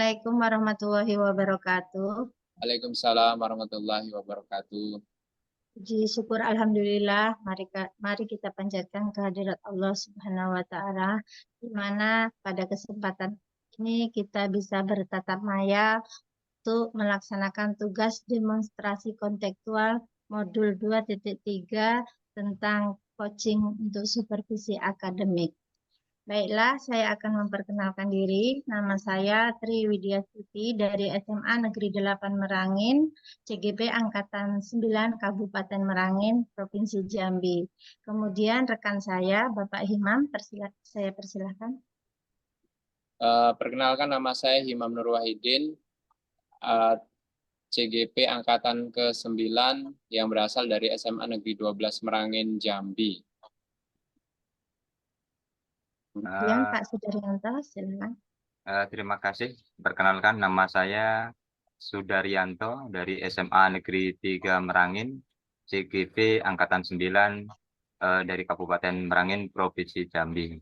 Assalamualaikum warahmatullahi wabarakatuh. Waalaikumsalam warahmatullahi wabarakatuh. Puji syukur Alhamdulillah, mari kita panjatkan kehadirat Allah Subhanahu wa Ta'ala, di mana pada kesempatan ini kita bisa bertatap maya untuk melaksanakan tugas demonstrasi kontekstual modul 2.3 tentang coaching untuk supervisi akademik. Baiklah, saya akan memperkenalkan diri. Nama saya Tri Widiastuti dari SMA Negeri 8 Merangin, CGP Angkatan 9 Kabupaten Merangin, Provinsi Jambi. Kemudian rekan saya, Bapak Himam, saya persilahkan. Perkenalkan, nama saya Himam Nur Wahidin, CGP Angkatan ke-9 yang berasal dari SMA Negeri 12 Merangin, Jambi. Kemudian Pak Sudaryanto, silakan. Terima kasih. Perkenalkan, nama saya Sudaryanto dari SMA Negeri 3 Merangin, CGP Angkatan 9 dari Kabupaten Merangin, Provinsi Jambi.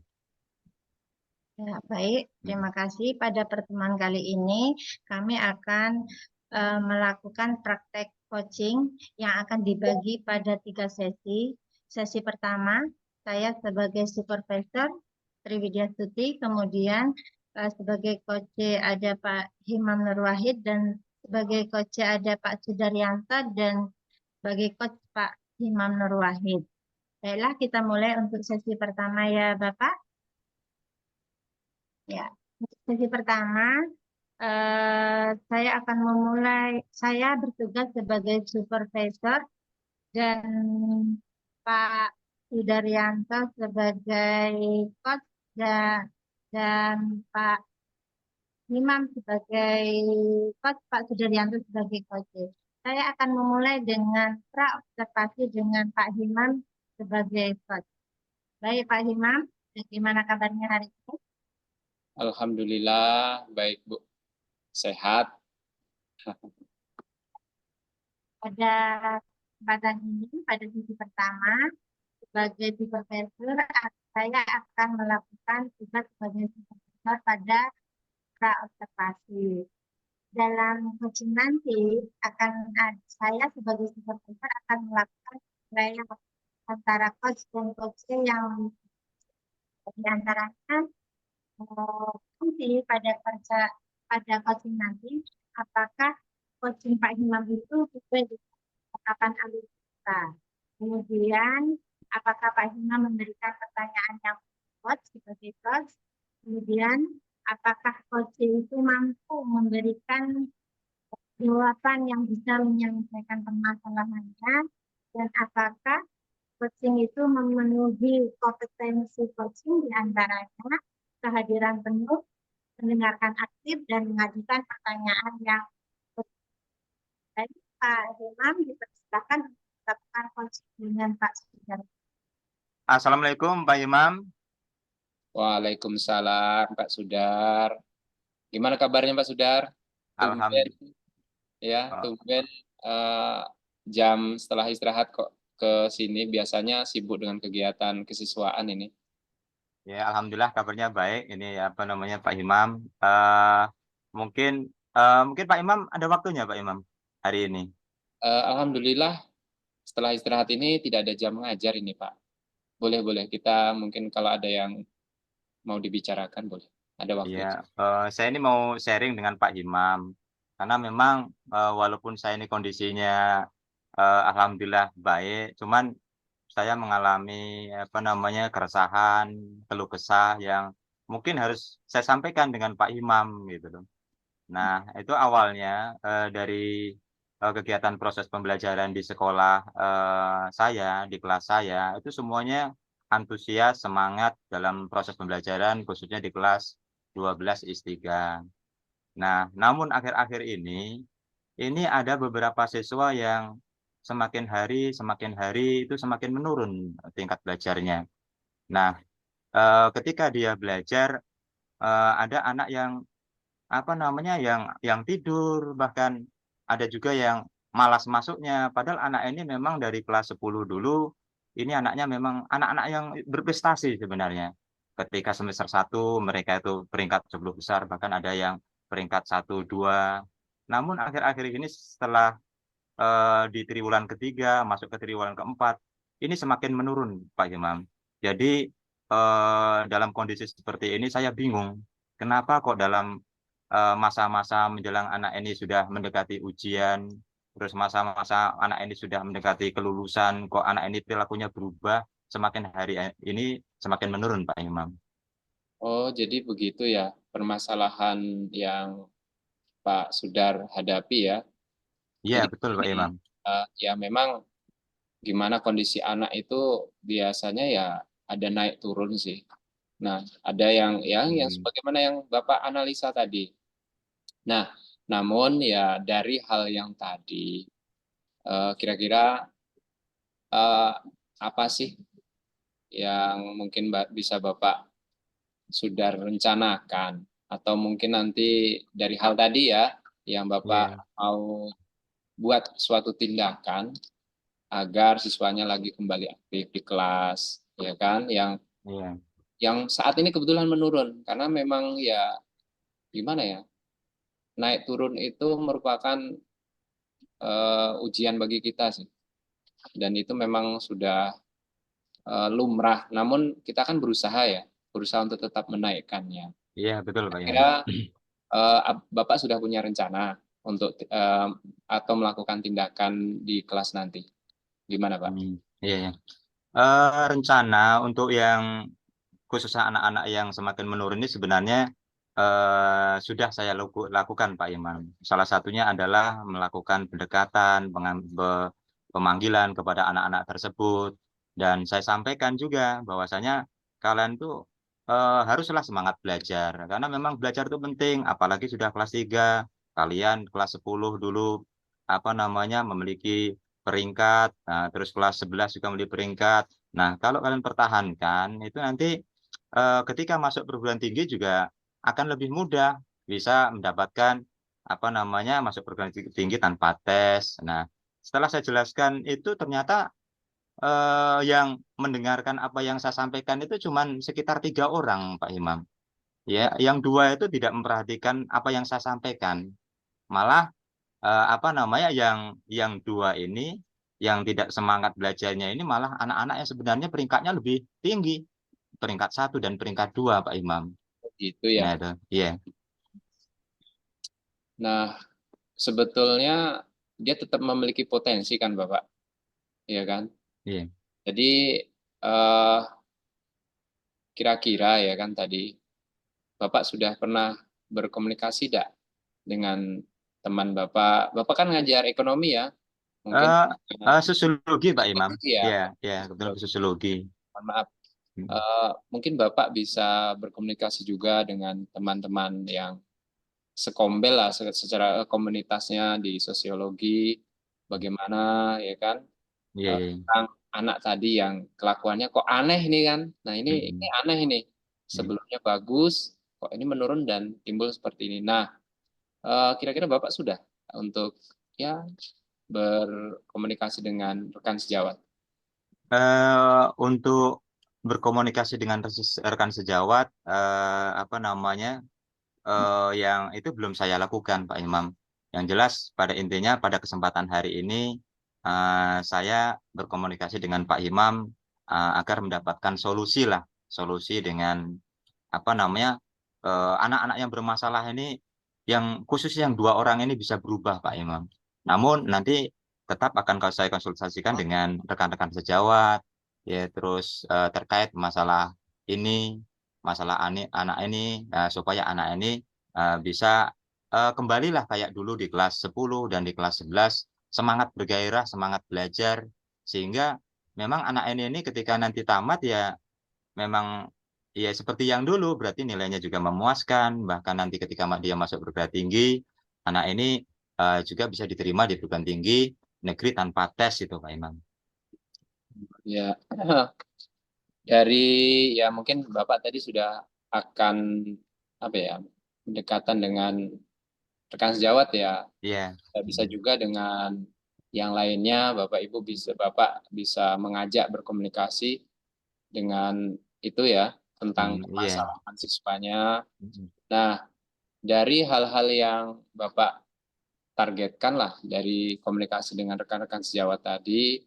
Ya, baik, terima kasih. Pada pertemuan kali ini kami akan melakukan praktek coaching yang akan dibagi pada 3 sesi. Sesi pertama, saya sebagai supervisor Triwidiastuti, kemudian sebagai coach ada Pak Himam Nur Wahid, dan sebagai coach ada Pak Sudaryanto, dan sebagai coach Pak Himam Nur Wahid. Baiklah, kita mulai untuk sesi pertama ya Bapak. Ya, untuk sesi pertama saya akan saya bertugas sebagai supervisor dan Pak Sudaryanto sebagai coach dan Pak Imam sebagai coach, Pak Sudaryanto sebagai coach. Saya akan memulai dengan pra-observasi dengan Pak Himam sebagai coach. Baik Pak Himam, bagaimana kabarnya hari ini? Alhamdulillah, baik Bu. Sehat. Pada kesempatan ini, pada sesi pertama, sebagai supervisor, saya akan melakukan tugas sebagai supervisor pada pra-observasi. Dalam coaching nanti, saya sebagai supervisor akan melakukan penilaian antara coach dan coach yang di antaranya nanti pada coaching nanti, apakah coaching Pak Himam itu sesuai dengan ketetapan alur kita. Kemudian, apakah Pak Himam memberikan pertanyaan yang coach sebagai coach. Kemudian, apakah coaching itu mampu memberikan jawaban yang bisa menyelesaikan permasalahannya, dan apakah coaching itu memenuhi kompetensi coaching diantaranya kehadiran penuh, mendengarkan aktif, dan mengajukan pertanyaan yang baik. Pak Himam, dipersilakan melakukan coaching dengan Pak Sudar. Assalamualaikum Pak Imam. Waalaikumsalam Pak Sudar. Gimana kabarnya Pak Sudar? Alhamdulillah. Ya, tumben jam setelah istirahat kok ke sini. Biasanya sibuk dengan kegiatan kesiswaan ini. Ya, alhamdulillah kabarnya baik. Ini apa namanya Pak Imam. Mungkin Pak Imam ada waktunya Pak Imam hari ini. Alhamdulillah setelah istirahat ini tidak ada jam mengajar ini Pak. Boleh kita mungkin kalau ada yang mau dibicarakan boleh. Ada waktu. Iya, saya ini mau sharing dengan Pak Imam karena memang walaupun saya ini kondisinya alhamdulillah baik, cuman saya mengalami apa namanya keresahan, keluh kesah yang mungkin harus saya sampaikan dengan Pak Imam gitu loh. Nah, itu awalnya dari kegiatan proses pembelajaran di sekolah saya, di kelas saya, itu semuanya antusias, semangat dalam proses pembelajaran, khususnya di kelas 12 IS3. Nah, namun akhir-akhir ini ada beberapa siswa yang semakin hari itu semakin menurun tingkat belajarnya. Nah, ketika dia belajar, ada anak yang apa namanya yang tidur, bahkan ada juga yang malas masuknya. Padahal anak ini memang dari kelas 10 dulu, ini anaknya memang anak-anak yang berprestasi sebenarnya. Ketika semester 1 mereka itu peringkat 10 besar, bahkan ada yang peringkat 1, 2. Namun akhir-akhir ini setelah di triwulan ketiga masuk ke triwulan keempat, ini semakin menurun Pak Imam. Jadi dalam kondisi seperti ini saya bingung, kenapa kok dalam masa-masa menjelang anak ini sudah mendekati ujian, terus masa-masa anak ini sudah mendekati kelulusan, kok anak ini perilakunya berubah, semakin hari ini semakin menurun Pak Imam. Oh, jadi begitu ya permasalahan yang Pak Sudar hadapi ya. Iya Jadi betul Pak Imam. ya memang gimana kondisi anak itu biasanya ya ada naik turun sih. Nah, ada yang sebagaimana yang Bapak analisa tadi. Nah, namun ya dari hal yang tadi kira-kira apa sih yang mungkin bisa Bapak sudah rencanakan atau mungkin nanti dari hal tadi ya yang Bapak mau buat suatu tindakan agar siswanya lagi kembali aktif di kelas, ya kan? Yang saat ini kebetulan menurun karena memang ya gimana ya, naik turun itu merupakan ujian bagi kita sih, dan itu memang sudah lumrah. Namun kita kan berusaha untuk tetap menaikkannya. Iya betul Pak Imam. Kira Bapak sudah punya rencana untuk atau melakukan tindakan di kelas nanti, gimana Pak? Iya. Rencana untuk yang khususnya anak-anak yang semakin menurun ini sebenarnya sudah saya lakukan Pak Imam. Salah satunya adalah melakukan pendekatan, pemanggilan kepada anak-anak tersebut, dan saya sampaikan juga bahwasanya kalian tuh haruslah semangat belajar, karena memang belajar itu penting, apalagi sudah kelas 3, kalian kelas 10 dulu memiliki peringkat, nah, terus kelas 11 juga memiliki peringkat. Nah, kalau kalian pertahankan itu nanti ketika masuk perguruan tinggi juga akan lebih mudah bisa mendapatkan masuk perguruan tinggi tanpa tes. Nah, setelah saya jelaskan itu ternyata yang mendengarkan apa yang saya sampaikan itu cuman sekitar 3 orang Pak Imam. Ya, yang 2 itu tidak memperhatikan apa yang saya sampaikan. Malah yang 2 ini, yang tidak semangat belajarnya ini malah anak-anak yang sebenarnya peringkatnya lebih tinggi, peringkat 1 dan peringkat 2 Pak Imam. Gitu ya. Nah itu, iya. Nah, sebetulnya dia tetap memiliki potensi kan Bapak, iya kan? Iya. Jadi kira-kira ya kan tadi Bapak sudah pernah berkomunikasi tidak dengan teman Bapak? Bapak kan ngajar ekonomi ya, mungkin Sosiologi Pak Imam. ya. Iya, kebetulan sosiologi. Mohon maaf. Mungkin Bapak bisa berkomunikasi juga dengan teman-teman yang sekombel lah secara komunitasnya di sosiologi, bagaimana ya kan Iya. tentang anak tadi yang kelakuannya kok aneh nih kan. Nah ini aneh ini. Sebelumnya bagus, kok ini menurun dan timbul seperti ini. Nah, kira-kira Bapak sudah untuk ya berkomunikasi dengan rekan sejawat? Untuk berkomunikasi dengan rekan sejawat, yang itu belum saya lakukan Pak Imam. Yang jelas pada intinya pada kesempatan hari ini saya berkomunikasi dengan Pak Imam agar mendapatkan solusi dengan anak-anak yang bermasalah ini, yang khusus yang 2 orang ini bisa berubah Pak Imam. Namun nanti tetap akan saya konsultasikan dengan rekan-rekan sejawat, ya terus terkait masalah anak ini supaya anak ini bisa kembalilah kayak dulu di kelas 10 dan di kelas 11, semangat bergairah, semangat belajar, sehingga memang anak ini ketika nanti tamat ya memang ya seperti yang dulu, berarti nilainya juga memuaskan, bahkan nanti ketika dia masuk perguruan tinggi, anak ini juga bisa diterima di perguruan tinggi negeri tanpa tes itu Pak Imam. Ya, dari ya mungkin Bapak tadi sudah akan pendekatan dengan rekan sejawat ya. Iya. Bisa juga dengan yang lainnya Bapak bisa mengajak berkomunikasi dengan itu ya tentang permasalahan siswanya. Nah, dari hal-hal yang Bapak targetkan lah dari komunikasi dengan rekan-rekan sejawat tadi,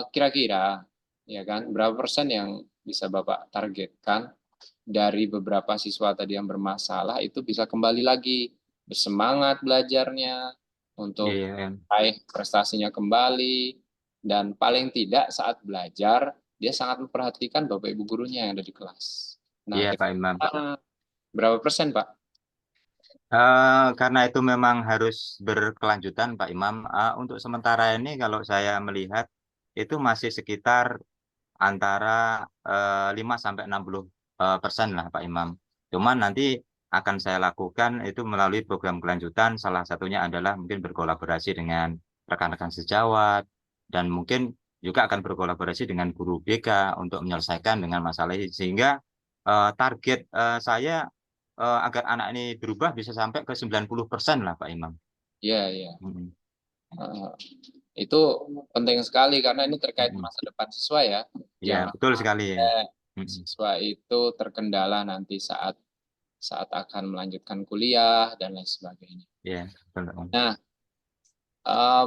kira-kira ya kan berapa persen yang bisa Bapak targetkan dari beberapa siswa tadi yang bermasalah itu bisa kembali lagi bersemangat belajarnya untuk Iya, meraih prestasinya kembali, dan paling tidak saat belajar dia sangat memperhatikan Bapak Ibu gurunya yang ada di kelas. Nah, iya Pak Imam. kira-kira berapa persen, Pak? Karena itu memang harus berkelanjutan Pak Imam. Untuk sementara ini kalau saya melihat itu masih sekitar antara 5 sampai 60% lah Pak Imam. Cuman nanti akan saya lakukan itu melalui program kelanjutan. Salah satunya adalah mungkin berkolaborasi dengan rekan-rekan sejawat dan mungkin juga akan berkolaborasi dengan guru BK untuk menyelesaikan dengan masalah ini sehingga target saya agar anak ini berubah bisa sampai ke 90% lah Pak Imam. Iya, iya. Mm-mm. Eh, itu penting sekali karena ini terkait Mm-mm. masa depan siswa ya. Ya, Jangan betul sekali. sampai Mm-mm. siswa itu terkendala nanti saat saat akan melanjutkan kuliah dan lain sebagainya. Ya, betul. Nah,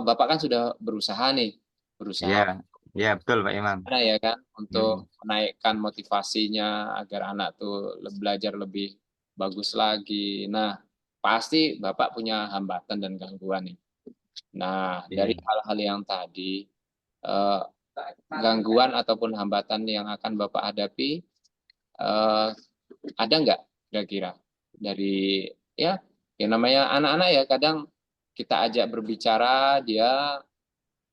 Bapak kan sudah berusaha nih, berusaha Ya, ya betul Pak Imam. mana ya kan untuk Mm-mm. menaikkan motivasinya agar anak tuh belajar lebih bagus lagi. Nah, pasti Bapak punya hambatan dan gangguan nih. Nah, dari Iya. hal-hal yang tadi, eh, gangguan ataupun hambatan yang akan Bapak hadapi, eh, ada nggak kira-kira dari ya, yang namanya anak-anak ya kadang kita ajak berbicara dia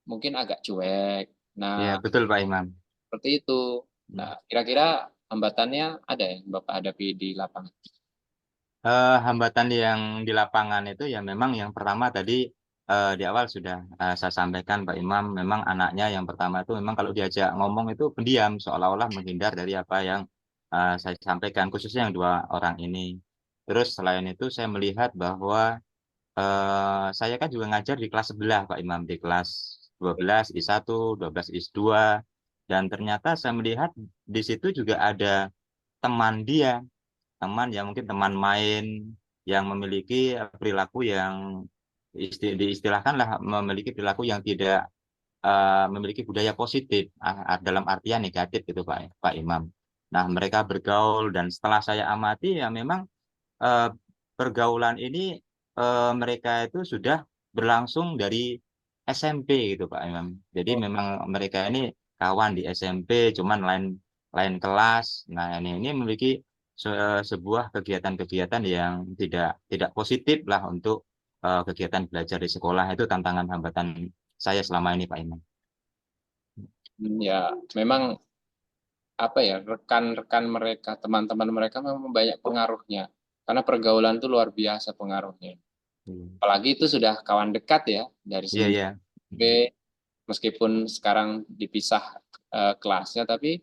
mungkin agak cuek. Ya, Nah, betul Pak Imam. seperti itu. Nah, kira-kira hambatannya ada yang Bapak hadapi di lapangan? Hambatan yang di lapangan itu ya memang yang pertama tadi di awal sudah saya sampaikan Pak Imam, memang anaknya yang pertama itu memang kalau diajak ngomong itu pendiam, seolah-olah menghindar dari apa yang saya sampaikan, khususnya yang dua orang ini. Terus selain itu saya melihat bahwa saya kan juga ngajar di kelas sebelah Pak Imam, di kelas 12 I1, 12 I2, dan ternyata saya melihat di situ juga ada teman dia, teman yang mungkin teman main yang memiliki perilaku yang diistilahkan lah memiliki perilaku yang tidak memiliki budaya positif dalam artian negatif gitu Pak Imam. Nah, mereka bergaul dan setelah saya amati ya memang eh, pergaulan ini mereka itu sudah berlangsung dari SMP gitu Pak Imam. Jadi Oh, memang mereka ini kawan di SMP, cuman lain lain kelas. Nah ini memiliki sebuah kegiatan-kegiatan yang tidak positif lah untuk kegiatan belajar di sekolah. Itu tantangan hambatan saya selama ini Pak Imam. ya, memang apa ya, rekan-rekan mereka, teman-teman mereka memang banyak pengaruhnya. Karena pergaulan itu luar biasa pengaruhnya. Hmm. Apalagi itu sudah kawan dekat ya, dari Iya semenjak iya. SMP, meskipun sekarang dipisah kelasnya, tapi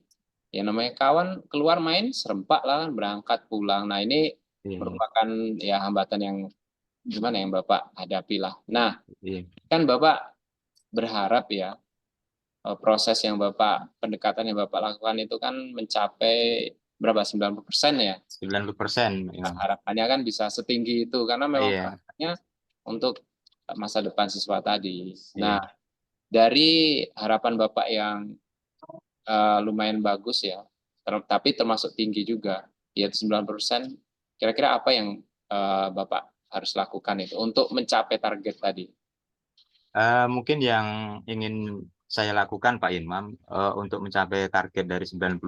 ya namanya kawan keluar main serempak lah kan, berangkat pulang. Nah ini Iya iya. merupakan ya hambatan yang gimana yang Bapak hadapi lah. Nah, Iya. kan Bapak berharap ya proses yang pendekatan yang Bapak lakukan itu kan mencapai berapa 90% ya. 90%. Nah, Imam. harapannya kan bisa setinggi itu karena memang Iya programnya untuk masa depan siswa tadi. Nah, iya. dari harapan Bapak yang lumayan bagus ya, tapi termasuk tinggi juga, yaitu 90%, kira-kira apa yang Bapak harus lakukan itu untuk mencapai target tadi? Mungkin yang ingin saya lakukan Pak Imam untuk mencapai target dari 90%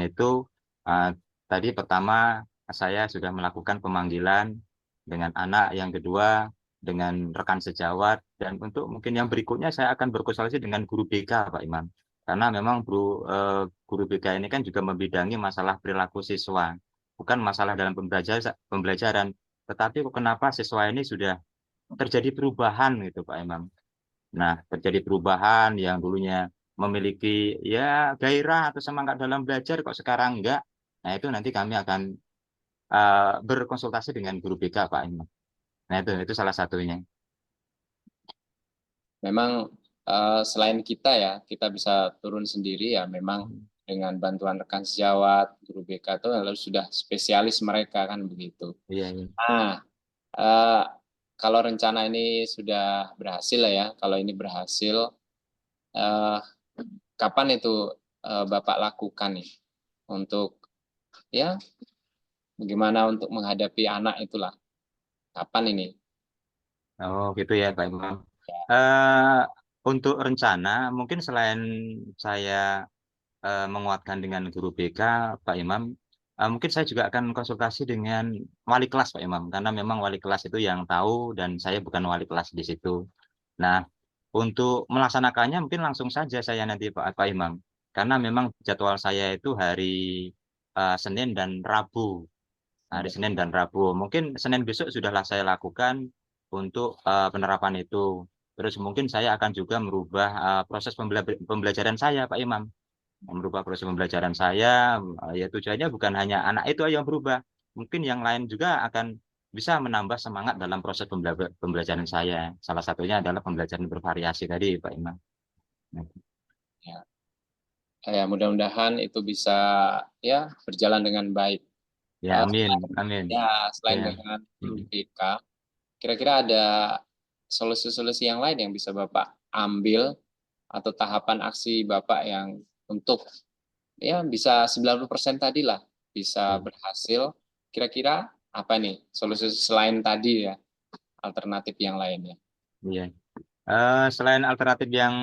itu eh, tadi pertama saya sudah melakukan pemanggilan dengan anak, yang kedua dengan rekan sejawat, dan untuk mungkin yang berikutnya saya akan berkonsultasi dengan guru BK Pak Imam. Karena memang guru BK ini kan juga membidangi masalah perilaku siswa, bukan masalah dalam pembelajaran, tetapi kenapa siswa ini sudah terjadi perubahan gitu Pak Imam. Nah, terjadi perubahan yang dulunya memiliki ya gairah atau semangat dalam belajar kok sekarang enggak. Nah, itu nanti kami akan berkonsultasi dengan guru BK Pak Imam. Nah, itu salah satunya. Memang selain kita ya, kita bisa turun sendiri ya, memang dengan bantuan rekan sejawat, guru BK itu lalu sudah spesialis mereka kan begitu. Iya, iya. Nah, eh, kalau rencana ini sudah berhasil lah ya, kalau ini berhasil, eh, kapan itu Bapak lakukan nih untuk ya bagaimana untuk menghadapi anak itulah? Kapan ini? Oh, gitu ya, Pak Imam. Eh, untuk rencana, mungkin selain saya menguatkan dengan guru BK, Pak Imam, mungkin saya juga akan konsultasi dengan wali kelas, Pak Imam, karena memang wali kelas itu yang tahu dan saya bukan wali kelas di situ. Nah, untuk melaksanakannya mungkin langsung saja saya nanti Pak Imam, karena memang jadwal saya itu hari Senin dan Rabu. Hari Senin dan Rabu. Mungkin Senin besok sudahlah saya lakukan untuk penerapan itu. Terus mungkin saya akan juga merubah proses pembelajaran saya, Pak Imam. Merubah proses pembelajaran saya, ya tujuannya bukan hanya anak itu yang berubah. Mungkin yang lain juga akan bisa menambah semangat dalam proses pembelajaran saya. Salah satunya adalah pembelajaran bervariasi tadi, Pak Imam. Ya, ya mudah-mudahan itu bisa ya berjalan dengan baik. Ya, amin, amin. Ya, selain Ya. dengan BK, kira-kira ada solusi-solusi yang lain yang bisa Bapak ambil atau tahapan aksi Bapak yang untuk ya bisa 90% tadi lah bisa berhasil. Kira-kira apa nih solusi selain tadi ya, alternatif yang lainnya? Iya. Selain alternatif yang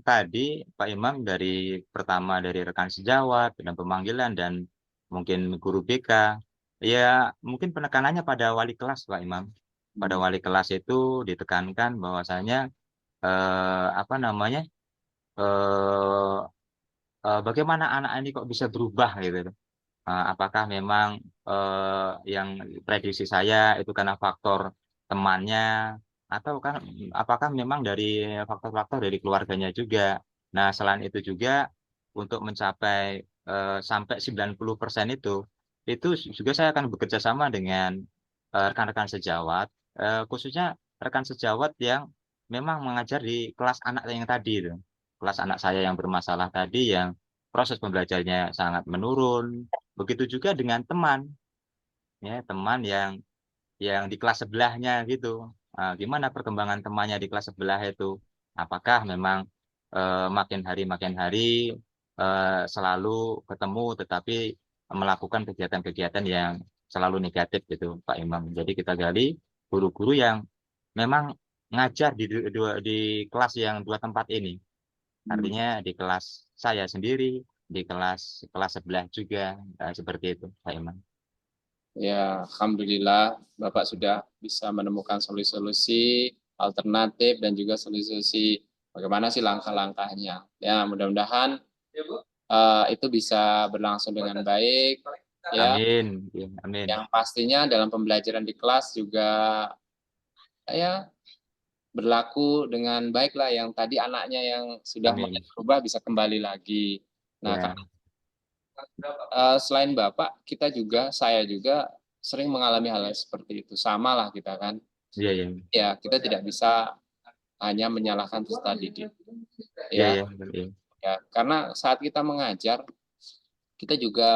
tadi, Pak Imam, dari pertama dari rekan sejawat dan pemanggilan dan mungkin guru BK, ya mungkin penekanannya pada wali kelas, Pak Imam. Pada wali kelas itu ditekankan bahwasanya apa namanya, eh, bagaimana anak ini kok bisa berubah gitu. Apakah memang yang prediksi saya itu karena faktor temannya atau kan apakah memang dari faktor-faktor dari keluarganya juga. Nah, selain itu juga untuk mencapai sampai 90% itu juga saya akan bekerja sama dengan rekan-rekan sejawat, khususnya rekan sejawat yang memang mengajar di kelas anak yang tadi itu. Kelas anak saya yang bermasalah tadi yang proses pembelajarannya sangat menurun. Begitu juga dengan teman, ya teman yang di kelas sebelahnya gitu. Gimana perkembangan temannya di kelas sebelah itu? Apakah memang makin hari selalu ketemu, tetapi melakukan kegiatan-kegiatan yang selalu negatif gitu, Pak Imam. Jadi kita gali guru-guru yang memang ngajar di kelas yang dua tempat ini. Artinya di kelas saya sendiri, di kelas kelas sebelah juga, seperti itu, Pak Imam. Ya, alhamdulillah Bapak sudah bisa menemukan solusi-solusi alternatif dan juga solusi bagaimana sih langkah-langkahnya. Ya, mudah-mudahan itu bisa berlangsung dengan baik. Ya, Amin, ya, amin. yang pastinya dalam pembelajaran di kelas juga ya berlaku dengan baik lah. Yang tadi anaknya yang sudah mulai Amin. berubah bisa kembali lagi. Nah, Ya, selain Bapak, kita juga, saya juga sering mengalami hal seperti itu. Sama lah kita kan. iya, iya, Ya, kita tidak bisa hanya menyalahkan peserta didik. iya, Ya, iya, iya, ya, karena saat kita mengajar, kita juga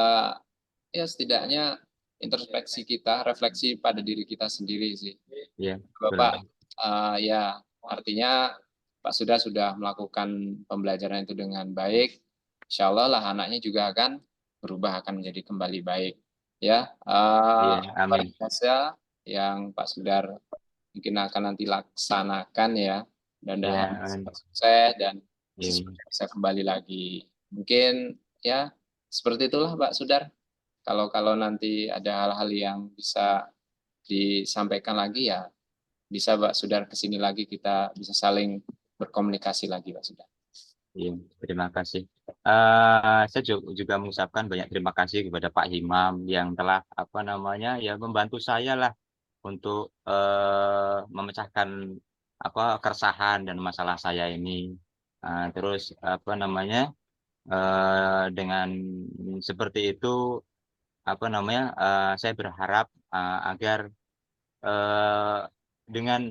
ya setidaknya introspeksi kita, refleksi pada diri kita sendiri sih. iya, Bapak, betul. ya artinya Pak sudah melakukan pembelajaran itu dengan baik. Insya Allah lah anaknya juga akan berubah, akan menjadi kembali baik. Ya, Iya, luar amin. biasa yang Pak Sudar mungkin akan nanti laksanakan ya, dan Iya, mudahan amin. sukses dan Iya, bisa kembali lagi. Mungkin ya seperti itulah Pak Sudar. Kalau nanti ada hal-hal yang bisa disampaikan lagi ya bisa Pak Sudar kesini lagi kita bisa saling berkomunikasi lagi Pak Sudar. iya, terima kasih. Saya juga mengucapkan banyak terima kasih kepada Pak Himam yang telah apa namanya ya membantu saya lah untuk memecahkan apa keresahan dan masalah saya ini. Terus apa namanya dengan seperti itu apa namanya saya berharap agar eh, dengan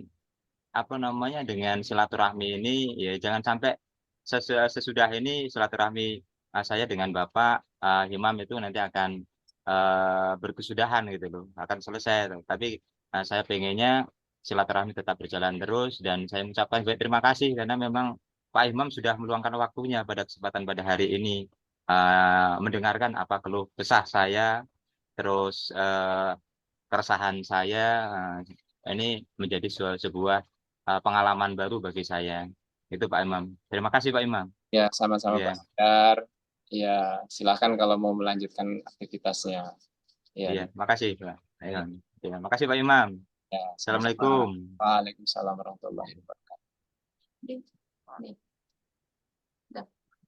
apa namanya dengan silaturahmi ini ya jangan sampai sesudah ini silaturahmi saya dengan Bapak Imam itu nanti akan berkesudahan gitu loh, akan selesai. Tapi saya pengennya silaturahmi tetap berjalan terus, dan saya mengucapkan banyak terima kasih karena memang Pak Imam sudah meluangkan waktunya pada kesempatan pada hari ini mendengarkan apa keluh kesah saya, terus keresahan saya. Ini menjadi sebuah pengalaman baru bagi saya. Itu Pak Imam. Terima kasih Pak Imam. Ya, sama-sama Iya, Pak Sudar. Ya, silakan kalau mau melanjutkan aktivitasnya. iya, Ya, makasih Pak. baik. Ya, makasih Pak Imam. Ya, sama-sama. Assalamualaikum. Waalaikumsalam warahmatullahi wabarakatuh.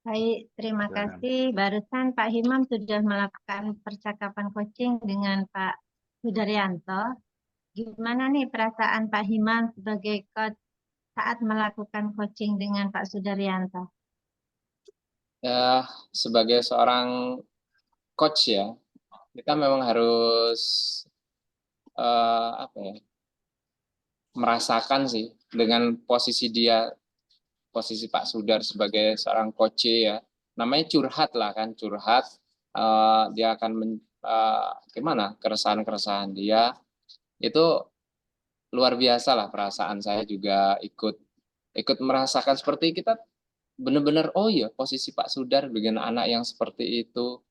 Baik, terima Ya. kasih. Barusan Pak Himam sudah melakukan percakapan coaching dengan Pak Sudaryanto. Gimana nih perasaan Pak Himam sebagai coach saat melakukan coaching dengan Pak Sudaryanto? Ya, sebagai seorang coach ya, kita memang harus apa ya, merasakan sih dengan posisi dia, posisi Pak Sudar sebagai seorang coach ya, namanya curhat lah kan, curhat. Dia akan gimana keresahan-keresahan dia itu luar biasa lah, perasaan saya juga ikut merasakan seperti kita benar-benar, oh iya posisi Pak Sudar dengan anak yang seperti itu.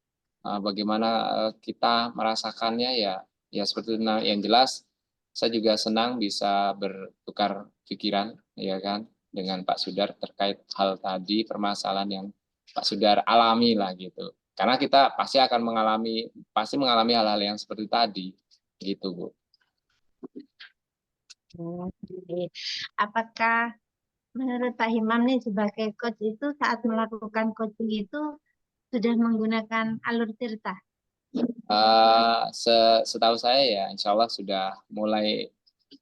Bagaimana kita merasakannya ya, ya seperti itu. Nah, yang jelas saya juga senang bisa bertukar pikiran ya kan dengan Pak Sudar terkait hal tadi, permasalahan yang Pak Sudar alami lah gitu. Karena kita pasti mengalami hal-hal yang seperti tadi gitu, Bu. Oke. Apakah menurut Pak Himam nih sebagai coach itu saat melakukan coaching itu sudah menggunakan alur tirta? Setahu saya ya, insya Allah sudah mulai,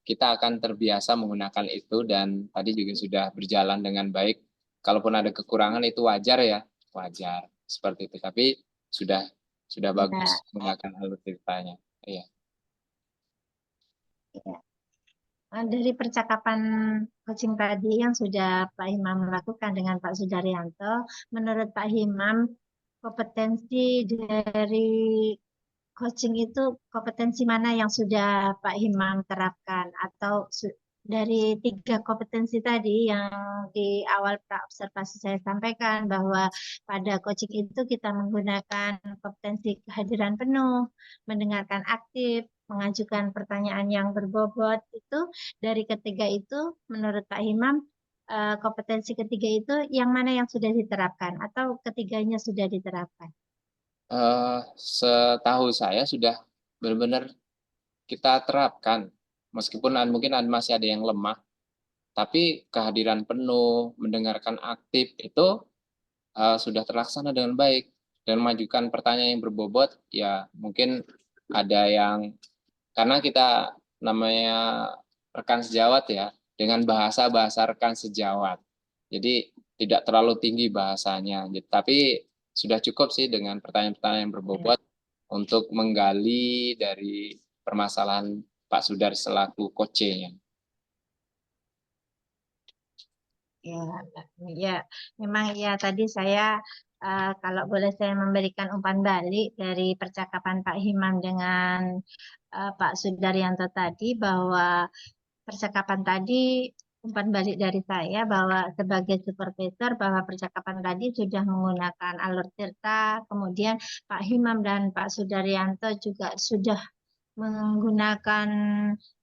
kita akan terbiasa menggunakan itu, dan tadi juga sudah berjalan dengan baik. Kalaupun ada kekurangan itu wajar ya, wajar seperti itu. Tapi sudah Ya, bagus menggunakan alur ceritanya. Iya. ya. Dari percakapan coaching tadi yang sudah Pak Himam lakukan dengan Pak Sudaryanto, menurut Pak Himam, kompetensi dari coaching itu kompetensi mana yang sudah Pak Himam terapkan, atau dari 3 kompetensi tadi yang di awal observasi saya sampaikan bahwa pada coaching itu kita menggunakan kompetensi kehadiran penuh, mendengarkan aktif, mengajukan pertanyaan yang berbobot, itu dari ketiga itu menurut Pak Himam kompetensi ketiga itu yang mana yang sudah diterapkan atau ketiganya sudah diterapkan? Setahu saya sudah benar-benar kita terapkan, meskipun mungkin masih ada yang lemah, tapi kehadiran penuh, mendengarkan aktif itu sudah terlaksana dengan baik. Dan mengajukan pertanyaan yang berbobot, ya mungkin ada yang, karena kita namanya rekan sejawat ya, dengan bahasa rekan sejawat. Jadi tidak terlalu tinggi bahasanya, tapi sudah cukup sih dengan pertanyaan-pertanyaan yang berbobot untuk menggali dari permasalahan Pak Sudar selaku coachnya. Ya, ya, memang ya tadi saya kalau boleh saya memberikan umpan balik dari percakapan Pak Himam dengan Pak Sudaryanto tadi, bahwa percakapan tadi, umpan balik dari saya bahwa sebagai supervisor bahwa percakapan tadi sudah menggunakan alur tirta, kemudian Pak Himam dan Pak Sudaryanto juga sudah menggunakan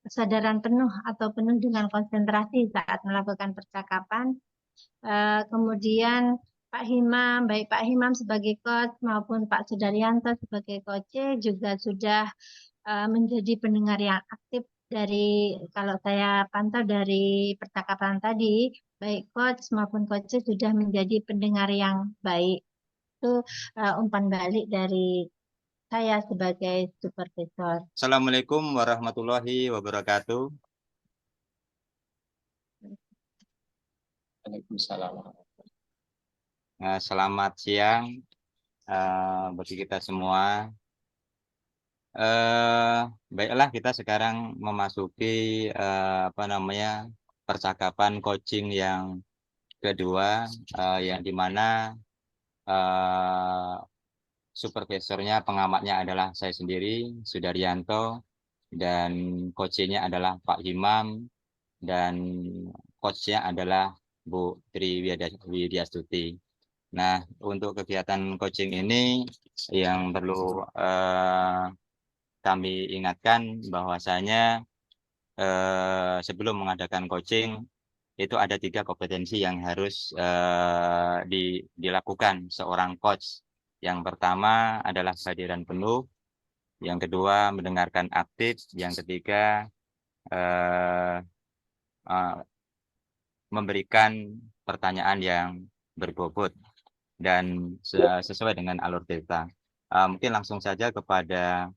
kesadaran penuh atau penuh dengan konsentrasi saat melakukan percakapan. Kemudian Pak Himam, baik Pak Himam sebagai coach maupun Pak Sudaryanto sebagai coach juga sudah menjadi pendengar yang aktif. Dari kalau saya pantau dari percakapan tadi, baik coach maupun coach sudah menjadi pendengar yang baik. Itu umpan balik dari saya sebagai supervisor. Assalamualaikum warahmatullahi wabarakatuh. Waalaikumsalam. Selamat siang bagi kita semua. Baiklah, kita sekarang memasuki percakapan coaching yang kedua, yang dimana supervisornya, pengamatnya adalah saya sendiri, Sudaryanto, dan coachnya adalah Pak Himam, dan coachnya adalah Bu Tri Widyastuti. Nah, untuk kegiatan coaching ini yang perlu kami ingatkan bahwasanya sebelum mengadakan coaching itu ada 3 kompetensi yang harus dilakukan seorang coach. Yang pertama adalah kehadiran penuh, yang kedua mendengarkan aktif, yang ketiga memberikan pertanyaan yang berbobot dan sesuai dengan alur cerita. Mungkin langsung saja kepada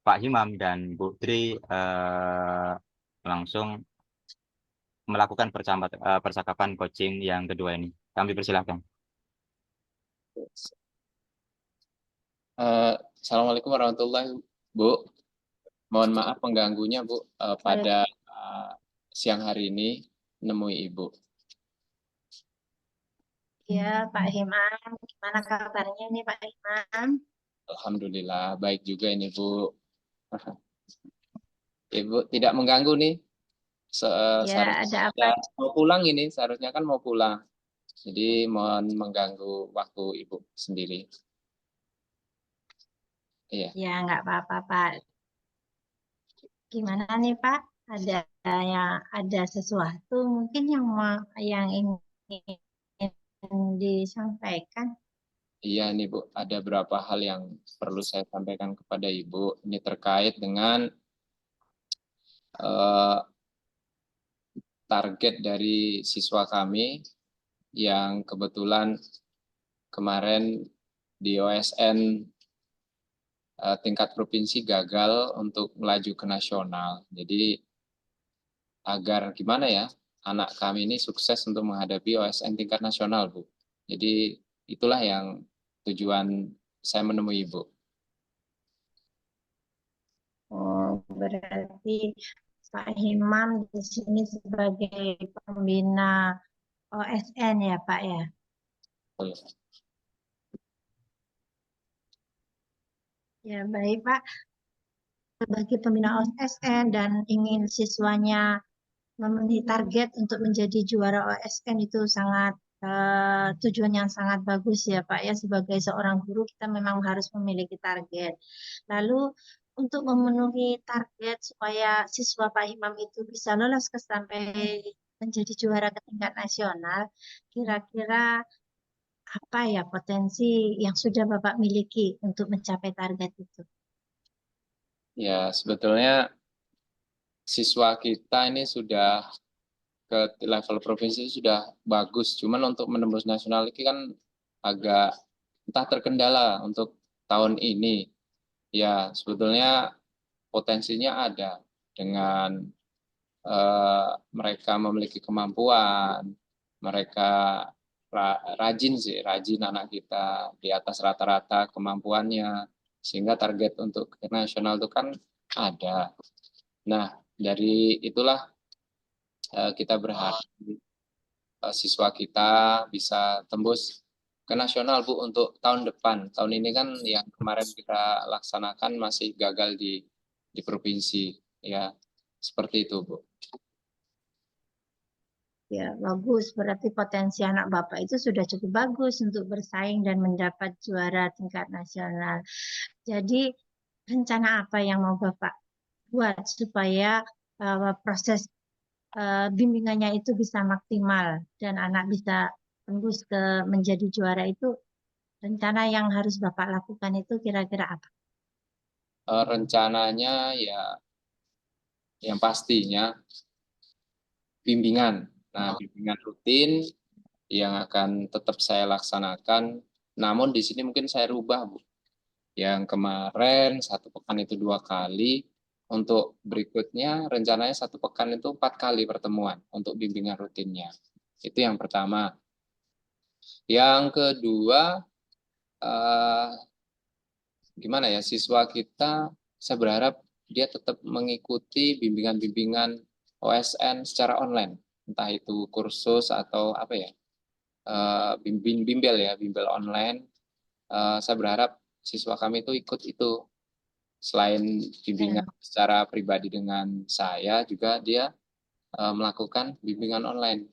Pak Himam dan Bu Tri langsung melakukan percakapan coaching yang kedua ini. Kami persilahkan. Assalamualaikum warahmatullahi Bu. Mohon maaf pengganggunya Bu pada siang hari ini menemui Ibu. Ya, Pak Himam, gimana kabarnya nih Pak Himam? Alhamdulillah, baik juga ini Bu. Ibu tidak mengganggu nih. Ya, ada apa? Mau pulang ini, seharusnya kan mau pulang. Jadi mohon mengganggu waktu Ibu sendiri. Iya. Ya, nggak apa-apa Pak. Gimana nih Pak? Ada sesuatu mungkin yang ingin disampaikan? Iya nih Bu, ada beberapa hal yang perlu saya sampaikan kepada Ibu. Ini terkait dengan target dari siswa kami yang kebetulan kemarin di OSN tingkat provinsi gagal untuk melaju ke nasional. Jadi agar gimana ya, anak kami ini sukses untuk menghadapi OSN tingkat nasional, Bu. Jadi itulah yang tujuan saya menemui Ibu. Oh, berarti Pak Himam di sini sebagai pembina OSN ya Pak ya? Ya baik Pak, sebagai pembina OSN dan ingin siswanya memenuhi target untuk menjadi juara OSN itu sangat tujuan yang sangat bagus ya Pak ya. Sebagai seorang guru kita memang harus memiliki target. Lalu untuk memenuhi target supaya siswa Pak Himam itu bisa lolos sampai menjadi juara ke tingkat nasional, kira-kira apa ya potensi yang sudah Bapak miliki untuk mencapai target itu? Ya, sebetulnya siswa kita ini sudah ke level provinsi sudah bagus. Cuman untuk menembus nasional ini kan agak entah terkendala untuk tahun ini. Ya, sebetulnya potensinya ada dengan mereka memiliki kemampuan, mereka rajin sih, rajin anak kita di atas rata-rata kemampuannya, sehingga target untuk ke nasional itu kan ada. Nah, dari itulah kita berharap siswa kita bisa tembus ke nasional Bu untuk tahun depan. Tahun ini kan yang kemarin kita laksanakan masih gagal di provinsi, ya seperti itu Bu. Ya, bagus. Berarti potensi anak Bapak itu sudah cukup bagus untuk bersaing dan mendapat juara tingkat nasional. Jadi, rencana apa yang mau Bapak buat supaya proses bimbingannya itu bisa maksimal dan anak bisa tembus ke menjadi juara itu, rencana yang harus Bapak lakukan itu kira-kira apa? Rencananya ya yang pastinya bimbingan. Nah, bimbingan rutin yang akan tetap saya laksanakan. Namun di sini mungkin saya rubah, Bu. Yang kemarin 1 pekan itu 2 kali, untuk berikutnya rencananya 1 pekan itu 4 kali pertemuan untuk bimbingan rutinnya. Itu yang pertama. Yang kedua, gimana ya, siswa kita, saya berharap dia tetap mengikuti bimbingan-bimbingan OSN secara online, entah itu kursus atau apa ya, bimbel online. Saya berharap siswa kami itu ikut itu. Selain bimbingan secara pribadi dengan saya, juga dia melakukan bimbingan online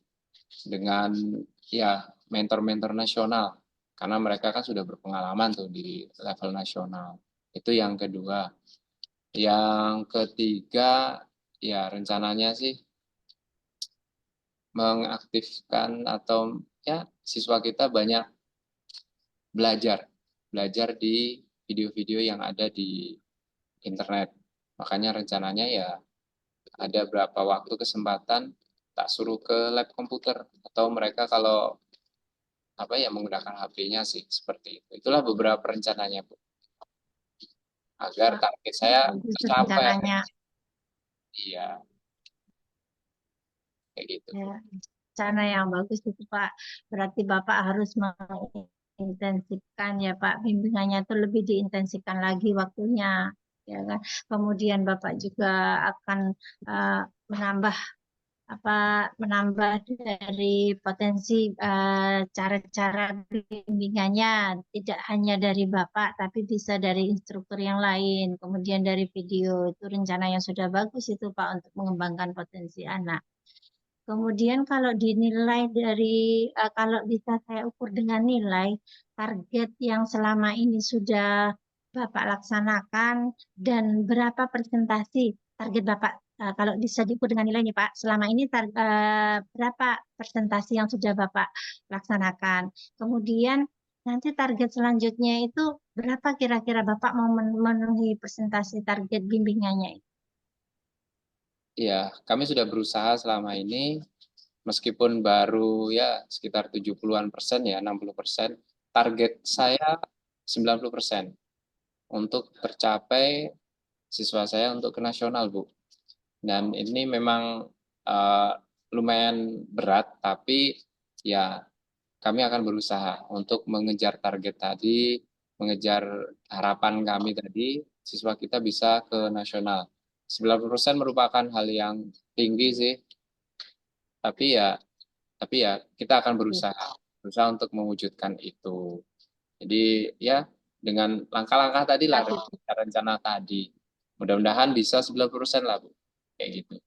dengan ya mentor-mentor nasional, karena mereka kan sudah berpengalaman tuh di level nasional. Itu yang kedua. Yang ketiga, ya rencananya sih mengaktifkan atau ya siswa kita banyak belajar di video-video yang ada di internet. Makanya rencananya ya ada berapa waktu kesempatan tak suruh ke lab komputer, atau mereka kalau menggunakan HP-nya sih, seperti itu. Itulah beberapa rencananya, Bu. Agar target saya tercapai. Iya. Kayak gitu. Ya, rencana yang bagus itu Pak. Berarti Bapak harus mengintensifkan ya Pak, bimbingannya itu lebih diintensifkan lagi waktunya, ya kan. Kemudian Bapak juga akan menambah dari potensi cara-cara bimbingannya, tidak hanya dari Bapak tapi bisa dari instruktur yang lain, kemudian dari video. Itu rencana yang sudah bagus itu Pak untuk mengembangkan potensi anak. Kemudian kalau dinilai kalau bisa saya ukur dengan nilai target yang selama ini sudah Bapak laksanakan dan berapa persentase target Bapak, kalau bisa diukur dengan nilainya Pak, selama ini berapa persentase yang sudah Bapak laksanakan. Kemudian nanti target selanjutnya itu berapa kira-kira Bapak mau memenuhi persentase target bimbingannya itu? Ya, kami sudah berusaha selama ini, meskipun baru ya sekitar 70-an% ya, 60%, target saya 90% untuk tercapai siswa saya untuk ke nasional, Bu. Dan ini memang lumayan berat, tapi ya kami akan berusaha untuk mengejar target tadi, mengejar harapan kami tadi, siswa kita bisa ke nasional. 90% merupakan hal yang tinggi sih, tapi ya kita akan berusaha untuk mewujudkan itu. Jadi ya dengan langkah-langkah tadi lah, rencana tadi, mudah-mudahan bisa 90% lah, Bu, kayak gitu.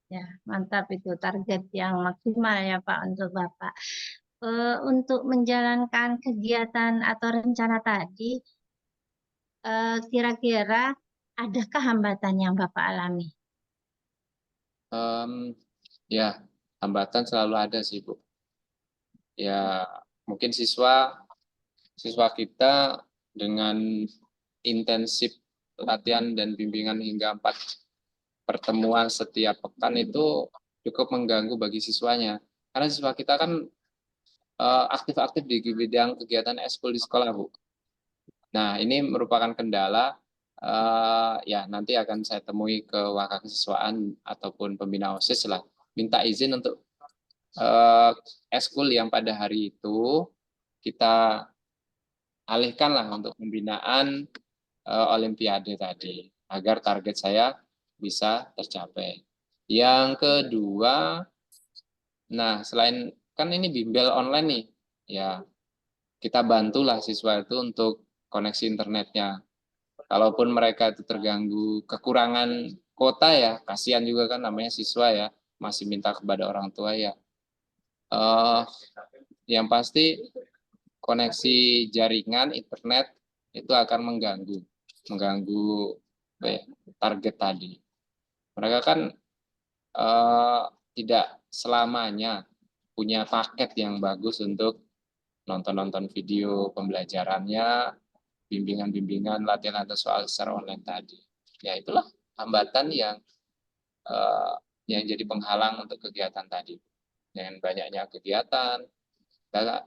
Ya, mantap itu target yang maksimal ya Pak untuk Bapak. Untuk menjalankan kegiatan atau rencana tadi, kira-kira adakah hambatan yang Bapak alami? Ya, hambatan selalu ada sih, Bu. Ya, mungkin siswa kita dengan intensif latihan dan bimbingan hingga 4 pertemuan setiap pekan itu cukup mengganggu bagi siswanya. Karena siswa kita kan aktif-aktif di bidang kegiatan ekskul di sekolah, Bu. Nah, ini merupakan kendala, ya nanti akan saya temui ke Wakakesiswaan ataupun pembina OSIS lah, minta izin untuk ekskul yang pada hari itu kita alihkan lah untuk pembinaan Olimpiade tadi, agar target saya bisa tercapai. Yang kedua, nah selain kan ini bimbel online nih, ya kita bantulah siswa itu untuk koneksi internetnya. Kalaupun mereka itu terganggu kekurangan kuota ya, kasihan juga kan namanya siswa ya, masih minta kepada orang tua ya. Yang pasti koneksi jaringan internet itu akan mengganggu target tadi. Mereka kan tidak selamanya punya paket yang bagus untuk nonton video pembelajarannya, bimbingan-bimbingan, latihan atau soal secara online tadi. Ya itulah hambatan yang jadi penghalang untuk kegiatan tadi. Dengan banyaknya kegiatan, kita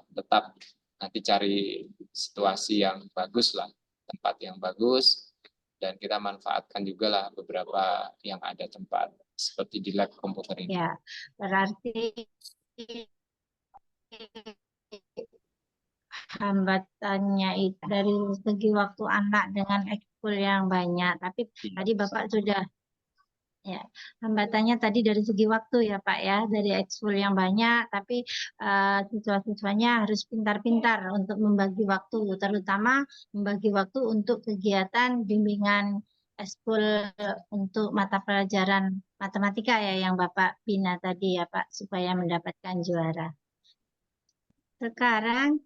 tetap nanti cari situasi yang bagus lah, tempat yang bagus, dan kita manfaatkan juga lah beberapa yang ada tempat seperti di lab komputer ini. Ya, berarti hambatannya itu dari segi waktu anak dengan ekskul yang banyak. Tapi tadi Bapak sudah Ya, hambatannya tadi dari segi waktu ya Pak ya, dari ekskul yang banyak, tapi siswa-siswanya harus pintar-pintar untuk membagi waktu, terutama membagi waktu untuk kegiatan bimbingan ekskul untuk mata pelajaran matematika ya yang Bapak bina tadi ya Pak, supaya mendapatkan juara. Sekarang,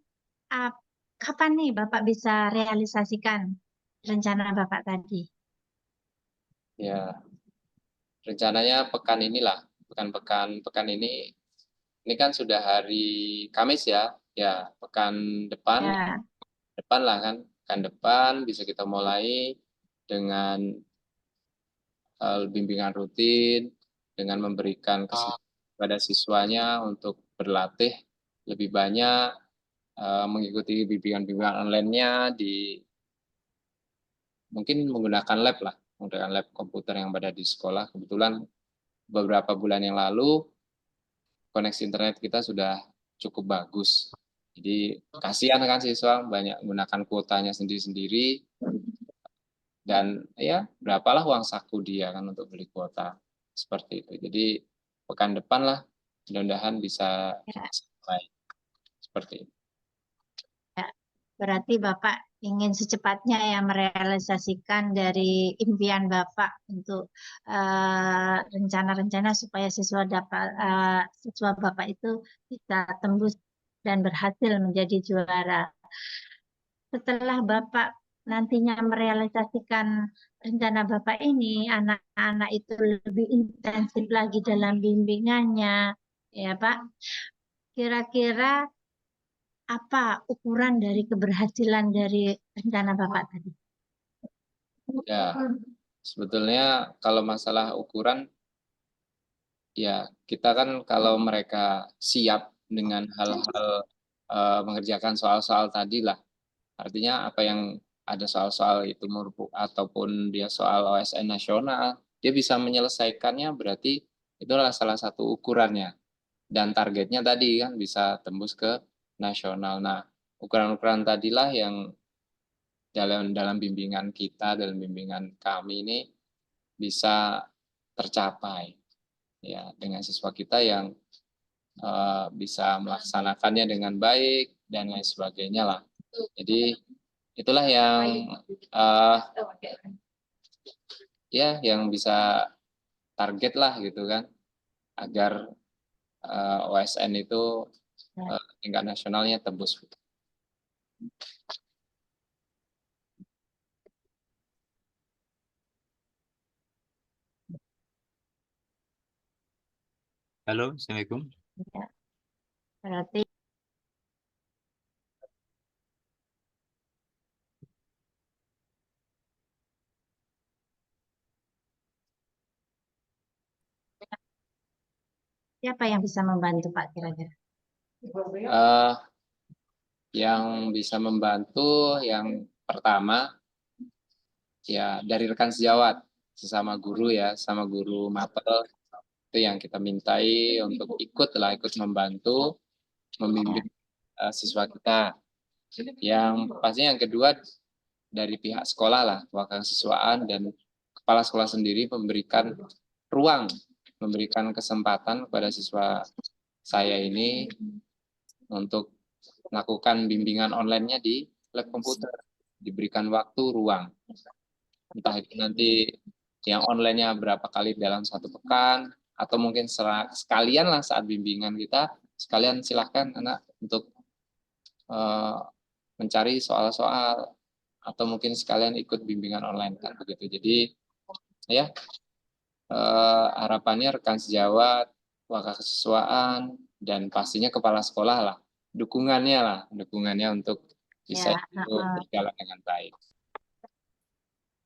kapan nih Bapak bisa realisasikan rencana Bapak tadi? Ya, rencananya pekan ini kan sudah hari Kamis ya, ya pekan depan Ya, lah kan, pekan depan bisa kita mulai dengan bimbingan rutin, dengan memberikan kesempatan pada siswanya untuk berlatih lebih banyak, mengikuti bimbingan-bimbingan online-nya mungkin menggunakan lab komputer yang ada di sekolah. Kebetulan beberapa bulan yang lalu koneksi internet kita sudah cukup bagus. Jadi kasihan kan siswa banyak menggunakan kuotanya sendiri-sendiri, dan ya berapalah uang saku dia kan untuk beli kuota seperti itu. Jadi pekan depan lah mudah-mudahan bisa selesai seperti itu. ya. Berarti Bapak ingin secepatnya ya merealisasikan dari impian Bapak untuk rencana-rencana supaya siswa Bapak itu bisa tembus dan berhasil menjadi juara. Setelah Bapak nantinya merealisasikan rencana Bapak ini, anak-anak itu lebih intensif lagi dalam bimbingannya, ya Pak. Kira-kira apa ukuran dari keberhasilan dari rencana Bapak tadi? Ya, sebetulnya kalau masalah ukuran, ya kita kan kalau mereka siap dengan hal-hal mengerjakan soal-soal tadi lah, artinya apa yang ada soal-soal itu ataupun dia soal OSN nasional, dia bisa menyelesaikannya, berarti itulah salah satu ukurannya. Dan targetnya tadi kan bisa tembus ke nasional. Nah, ukuran-ukuran tadilah yang dalam bimbingan kita, dalam bimbingan kami ini bisa tercapai ya dengan siswa kita yang bisa melaksanakannya dengan baik dan lain sebagainya lah. Jadi itulah yang ya yang bisa target lah gitu kan, agar OSN itu tingkat nasionalnya tembus. Halo, Assalamualaikum. Ya, berarti siapa yang bisa membantu Pak kira-kira? Yang bisa membantu yang pertama ya dari rekan sejawat, sesama guru ya, sama guru mapel, itu yang kita mintai untuk ikut membantu membimbing siswa kita. Yang pastinya yang kedua dari pihak sekolah lah, kewakasiswaan dan kepala sekolah sendiri memberikan ruang, memberikan kesempatan kepada siswa saya ini untuk melakukan bimbingan online-nya di lab komputer, diberikan waktu, ruang. Entah itu nanti yang online-nya berapa kali dalam satu pekan, atau mungkin sekalian lah saat bimbingan kita, sekalian silahkan anak untuk mencari soal-soal, atau mungkin sekalian ikut bimbingan online kan begitu. Jadi ya harapannya rekan sejawat, wakasiswaan, dan pastinya kepala sekolah lah, dukungannya untuk bisa itu berjalan dengan baik.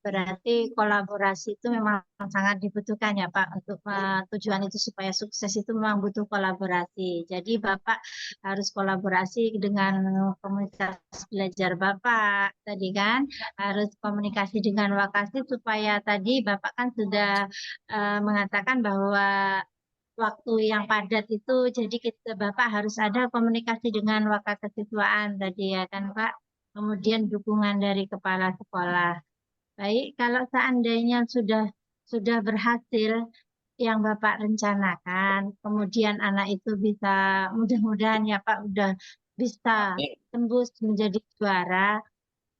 Berarti kolaborasi itu memang sangat dibutuhkan ya Pak, untuk tujuan itu supaya sukses itu memang butuh kolaborasi. Jadi Bapak harus kolaborasi dengan komunitas belajar Bapak tadi kan, harus komunikasi dengan Wakasih supaya tadi Bapak kan sudah mengatakan bahwa waktu yang padat itu, jadi Bapak harus ada komunikasi dengan wakasiswaan tadi ya kan Pak, kemudian dukungan dari kepala sekolah. Baik, kalau seandainya sudah sudah berhasil yang Bapak rencanakan, kemudian anak itu bisa, mudah-mudahan ya Pak, udah bisa tembus menjadi juara,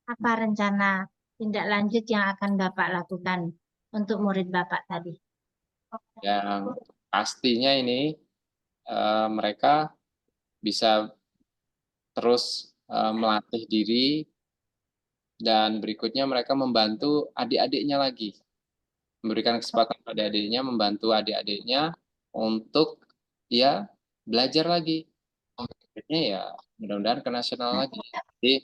apa rencana tindak lanjut yang akan Bapak lakukan untuk murid Bapak tadi? Yang pastinya ini mereka bisa terus melatih diri, dan berikutnya mereka membantu adik-adiknya lagi, memberikan kesempatan pada adik-adiknya, membantu adik-adiknya untuk ya belajar lagi. Akhirnya ya mudah-mudahan ke nasional lagi. Jadi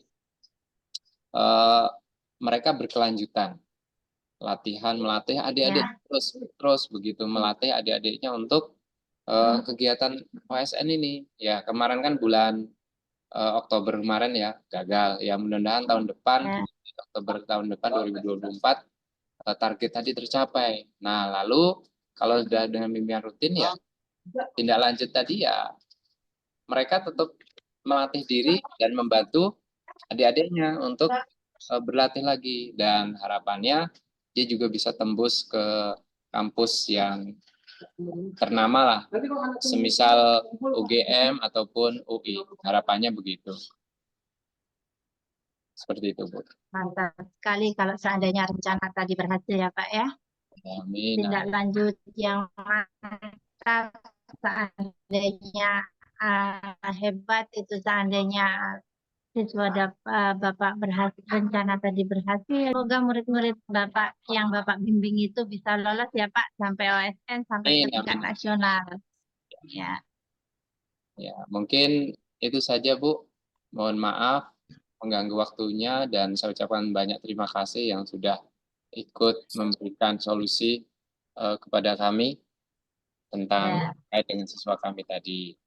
mereka berkelanjutan latihan, melatih adik-adik terus begitu, melatih adik-adiknya untuk kegiatan OSN ini. Ya kemarin kan bulan Oktober kemarin ya gagal. Ya mudah-mudahan tahun depan, Oktober tahun depan 2024 target tadi tercapai. Nah lalu kalau sudah dengan bimbingan rutin ya tindak lanjut tadi ya mereka tetap melatih diri dan membantu adik-adiknya untuk berlatih lagi, dan harapannya dia juga bisa tembus ke kampus yang ternama lah, semisal UGM ataupun UI. Harapannya begitu. Seperti itu, Bu. Mantap sekali kalau seandainya rencana tadi berhasil ya Pak ya. Amin. Tindak lanjut yang mantap, seandainya hebat itu, seandainya siswa Bapak berhasil, rencana tadi berhasil. Semoga murid-murid Bapak yang Bapak bimbing itu bisa lolos ya Pak sampai OSN, sampai ke tingkat nasional. Ya. Ya, mungkin itu saja Bu. Mohon maaf mengganggu waktunya, dan saya ucapkan banyak terima kasih yang sudah ikut memberikan solusi kepada kami tentang terkait dengan siswa kami tadi.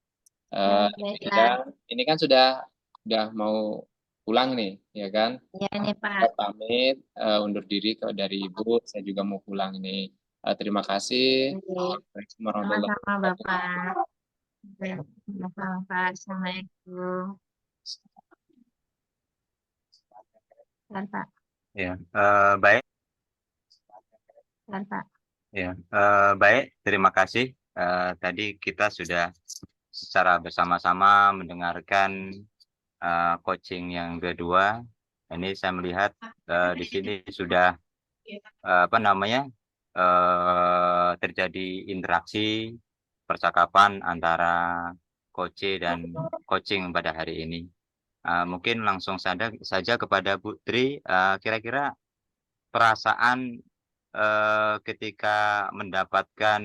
Ini kan sudah mau pulang nih, ya kan? Ya nih Pak. Saya pamit undur diri dari Ibu, saya juga mau pulang ini. Terima kasih. Sama-sama Bapak. Sama-sama Pak. Assalamualaikum. Pak. Ya, baik. Pak. Ya, baik. Terima kasih. Tadi kita sudah secara bersama-sama mendengarkan coaching yang kedua. Ini saya melihat di sini sudah terjadi interaksi percakapan antara coach dan coaching pada hari ini. Mungkin langsung saja kepada Bu Tri, kira-kira perasaan ketika mendapatkan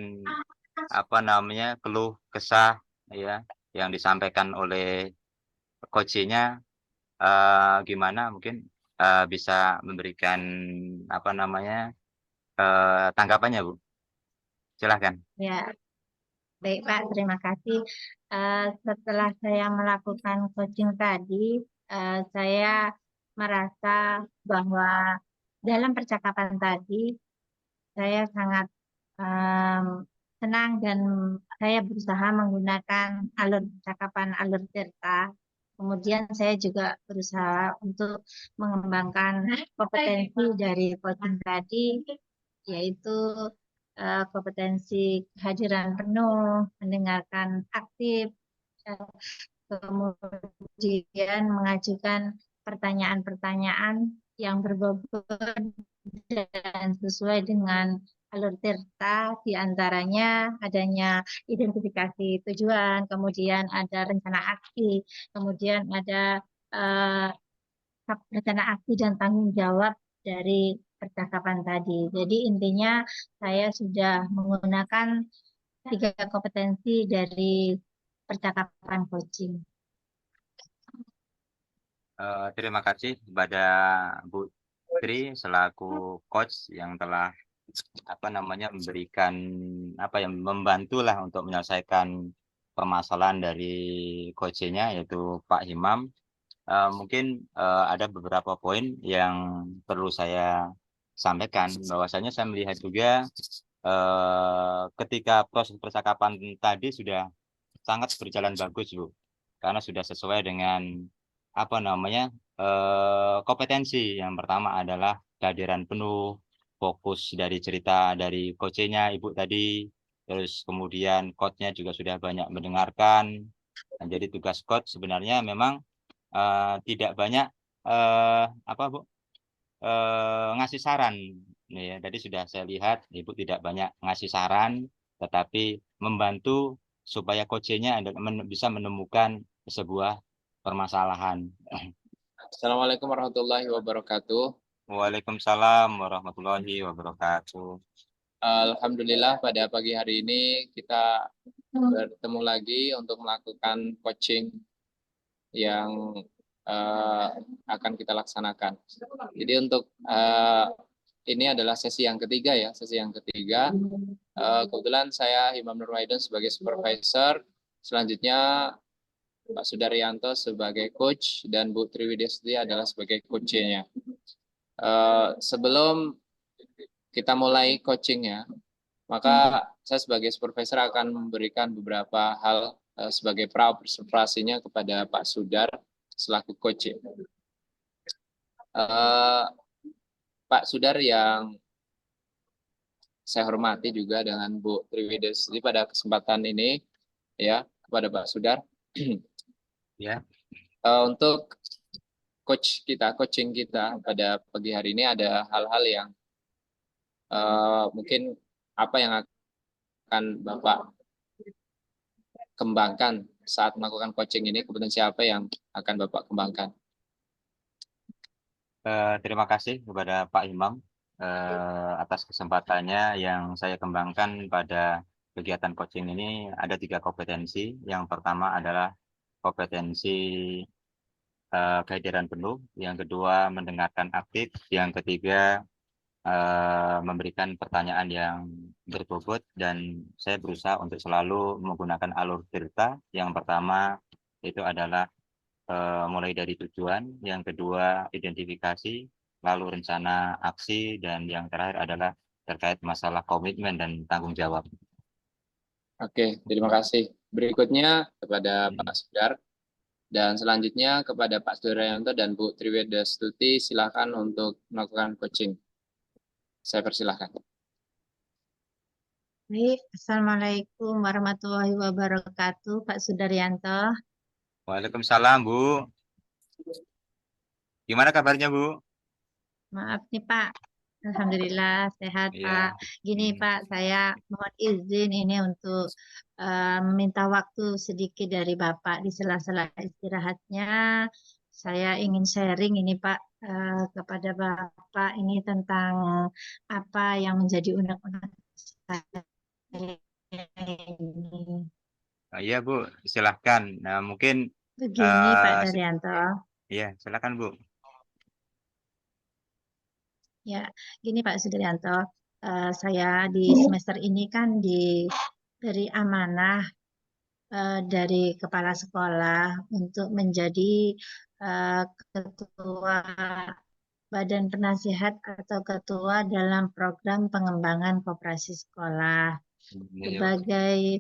keluh kesah ya yang disampaikan oleh coachnya, gimana, mungkin bisa memberikan tanggapannya, Bu. Silahkan. Ya, baik Pak, terima kasih. Setelah saya melakukan coaching tadi, saya merasa bahwa dalam percakapan tadi saya sangat senang, dan saya berusaha menggunakan alur percakapan, alur cerita. Kemudian saya juga berusaha untuk mengembangkan kompetensi dari coaching tadi, yaitu kompetensi kehadiran penuh, mendengarkan aktif, kemudian mengajukan pertanyaan-pertanyaan yang berbobot dan sesuai dengan alur cerita, diantaranya adanya identifikasi tujuan, kemudian ada rencana aksi, kemudian ada rencana aksi dan tanggung jawab dari percakapan tadi. Jadi intinya saya sudah menggunakan 3 kompetensi dari percakapan coaching. Terima kasih kepada Bu Tri selaku coach yang telah memberikan membantulah untuk menyelesaikan permasalahan dari coachnya, yaitu Pak Himam. Mungkin ada beberapa poin yang perlu saya sampaikan, bahwasanya saya melihat juga ketika proses percakapan tadi sudah sangat berjalan bagus, Bu, karena sudah sesuai dengan kompetensi. Yang pertama adalah kehadiran penuh, fokus dari cerita dari coachnya Ibu tadi, terus kemudian coachnya juga sudah banyak mendengarkan. Nah, jadi tugas coach sebenarnya memang tidak banyak apa Bu, ngasih saran. Nih ya, tadi sudah saya lihat Ibu tidak banyak ngasih saran, tetapi membantu supaya coachnya bisa menemukan sebuah permasalahan. Assalamualaikum warahmatullahi wabarakatuh. Waalaikumsalam warahmatullahi wabarakatuh. Alhamdulillah pada pagi hari ini kita bertemu lagi untuk melakukan coaching yang akan kita laksanakan. Jadi untuk ini adalah sesi yang ketiga ya, sesi yang ketiga. Kebetulan saya Imam Nurwahidin sebagai supervisor, selanjutnya Pak Sudaryanto sebagai coach dan Bu Triwidyasti adalah sebagai coachnya. Sebelum kita mulai coachingnya, maka saya sebagai supervisor akan memberikan beberapa hal sebagai pra-observasinya kepada Pak Sudar selaku coach. Pak Sudar yang saya hormati juga dengan Bu Triwidyasti pada kesempatan ini, ya, kepada Pak Sudar. Ya. Untuk coaching kita pada pagi hari ini ada hal-hal yang mungkin apa yang akan Bapak kembangkan saat melakukan coaching ini, kemudian siapa yang akan Bapak kembangkan? Terima kasih kepada Pak Imam atas kesempatannya. Yang saya kembangkan pada kegiatan coaching ini ada 3 kompetensi. Yang pertama adalah kompetensi kehadiran penuh, yang kedua mendengarkan aktif, yang ketiga memberikan pertanyaan yang berbobot, dan saya berusaha untuk selalu menggunakan alur cerita. Yang pertama itu adalah mulai dari tujuan, yang kedua identifikasi, lalu rencana aksi, dan yang terakhir adalah terkait masalah komitmen dan tanggung jawab. Oke, terima kasih. Berikutnya kepada Pak Sudar, dan selanjutnya kepada Pak Sudaryanto dan Bu Triwidyasti, silakan untuk melakukan coaching. Saya persilahkan. Baik, Assalamualaikum warahmatullahi wabarakatuh, Pak Sudaryanto. Waalaikumsalam, Bu. Gimana kabarnya, Bu? Maaf nih Pak, Alhamdulillah sehat Pak. Iya. Gini Pak, saya mohon izin ini untuk meminta waktu sedikit dari Bapak di sela-sela istirahatnya. Saya ingin sharing ini Pak kepada Bapak ini tentang apa yang menjadi unek-unek saya ini. Iya, Bu, silahkan. Nah, mungkin Begini Pak Daryanto. iya, silakan, Bu. Ya, gini Pak Sudaryanto, saya di semester ini kan diberi amanah dari kepala sekolah untuk menjadi ketua Badan Penasihat atau ketua dalam program pengembangan koperasi sekolah. Sebagai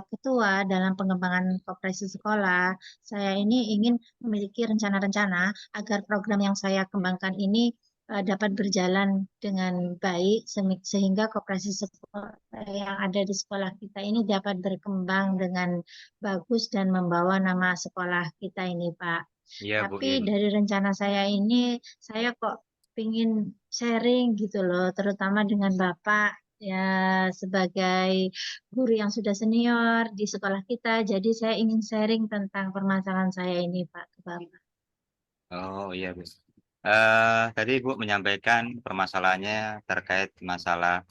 ketua dalam pengembangan koperasi sekolah, saya ini ingin memiliki rencana-rencana agar program yang saya kembangkan ini dapat berjalan dengan baik sehingga koperasi sekolah yang ada di sekolah kita ini dapat berkembang dengan bagus dan membawa nama sekolah kita ini, Pak. Iya, Bu. Tapi Iya. dari rencana saya ini, saya kok ingin sharing gitu loh, terutama dengan Bapak ya sebagai guru yang sudah senior di sekolah kita. Jadi saya ingin sharing tentang permasalahan saya ini, Pak, ke Bapak. Oh, iya, Bu. Tadi Ibu menyampaikan permasalahannya terkait masalah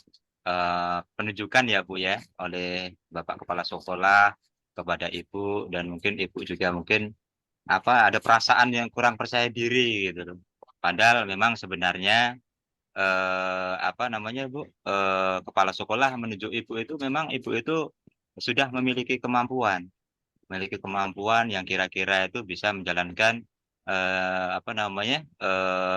penunjukan ya, Bu ya, oleh Bapak Kepala Sekolah kepada Ibu, dan mungkin Ibu juga mungkin ada perasaan yang kurang percaya diri gitu loh. Padahal memang sebenarnya Bu, kepala sekolah menunjuk Ibu itu memang Ibu itu sudah memiliki kemampuan yang kira-kira itu bisa menjalankan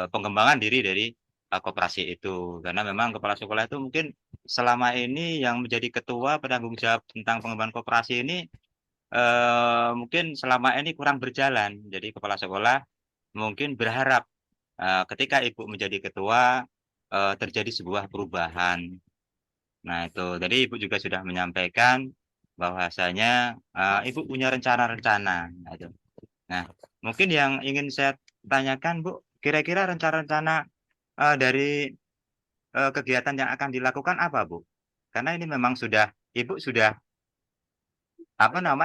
pengembangan diri dari koperasi itu. Karena memang kepala sekolah itu mungkin selama ini yang menjadi ketua penanggung jawab tentang pengembangan koperasi ini mungkin selama ini kurang berjalan. Jadi kepala sekolah mungkin berharap ketika Ibu menjadi ketua, terjadi sebuah perubahan. Nah, itu tadi Ibu juga sudah menyampaikan bahwasanya Ibu punya rencana-rencana. Nah, itu. Nah, mungkin yang ingin saya tanyakan, Bu, kira-kira rencana-rencana dari kegiatan yang akan dilakukan apa, Bu? Karena ini memang Ibu sudah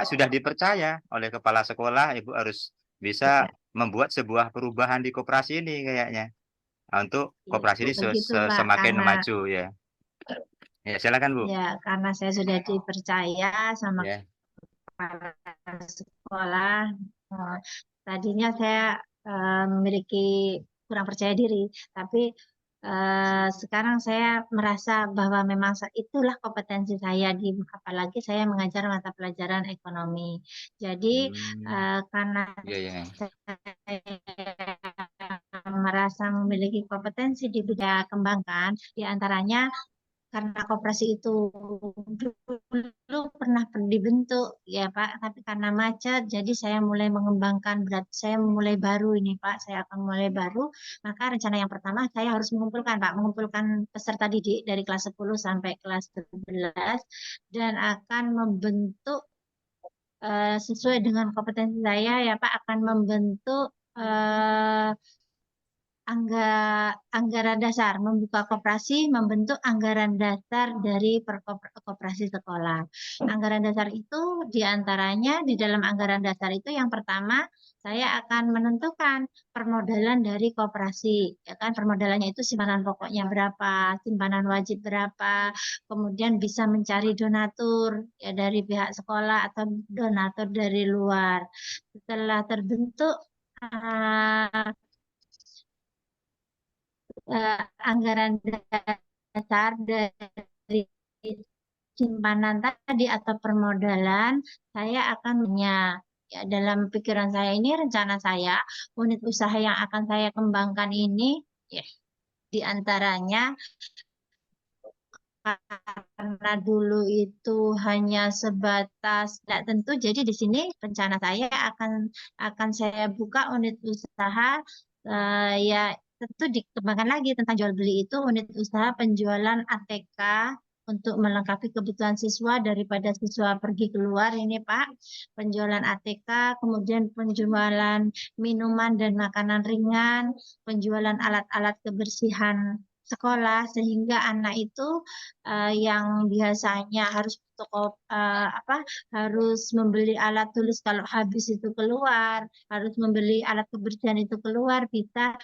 sudah dipercaya oleh kepala sekolah, Ibu harus bisa Ya, membuat sebuah perubahan di koperasi ini kayaknya. Untuk iya, koperasi Bu, ini begitu Pak. semakin Karena maju ya. Ya, silakan, Bu. ya karena saya sudah dipercaya sama Ya. kepala sekolah. eh, Tadinya saya memiliki kurang percaya diri, tapi sekarang saya merasa bahwa memang itulah kompetensi saya apalagi saya mengajar mata pelajaran ekonomi. Jadi Hmm, karena iya, ya. saya merasa memiliki kompetensi di bidang kembangkan, di antaranya karena koperasi itu dulu pernah dibentuk ya Pak, tapi karena macet, jadi saya mulai mengembangkan. Berarti saya mulai baru ini Pak, saya akan mulai baru. Maka rencana yang pertama saya harus mengumpulkan Pak, mengumpulkan peserta didik dari kelas 10 sampai kelas 11 dan akan membentuk sesuai dengan kompetensi saya ya Pak, akan membentuk anggaran dasar, membuka koperasi, membentuk anggaran dasar dari koperasi sekolah. Anggaran dasar itu diantaranya di dalam anggaran dasar itu yang pertama saya akan menentukan permodalan dari koperasi, ya kan permodalannya itu simpanan pokoknya berapa, simpanan wajib berapa, kemudian bisa mencari donatur ya dari pihak sekolah atau donatur dari luar. Setelah terbentuk uh, anggaran dasar dari simpanan tadi atau permodalan, saya akan ya, dalam pikiran saya ini rencana saya unit usaha yang akan saya kembangkan ini ya diantaranya karena dulu itu hanya sebatas tidak tentu. Jadi di sini rencana saya akan saya buka unit usaha ya tentu dikembangkan lagi tentang jual beli itu unit usaha penjualan ATK untuk melengkapi kebutuhan siswa daripada siswa pergi keluar ini Pak. Penjualan ATK, kemudian penjualan minuman dan makanan ringan, penjualan alat-alat kebersihan sekolah sehingga anak itu yang biasanya harus harus membeli alat tulis kalau habis itu keluar, harus membeli alat kebersihan itu keluar bisa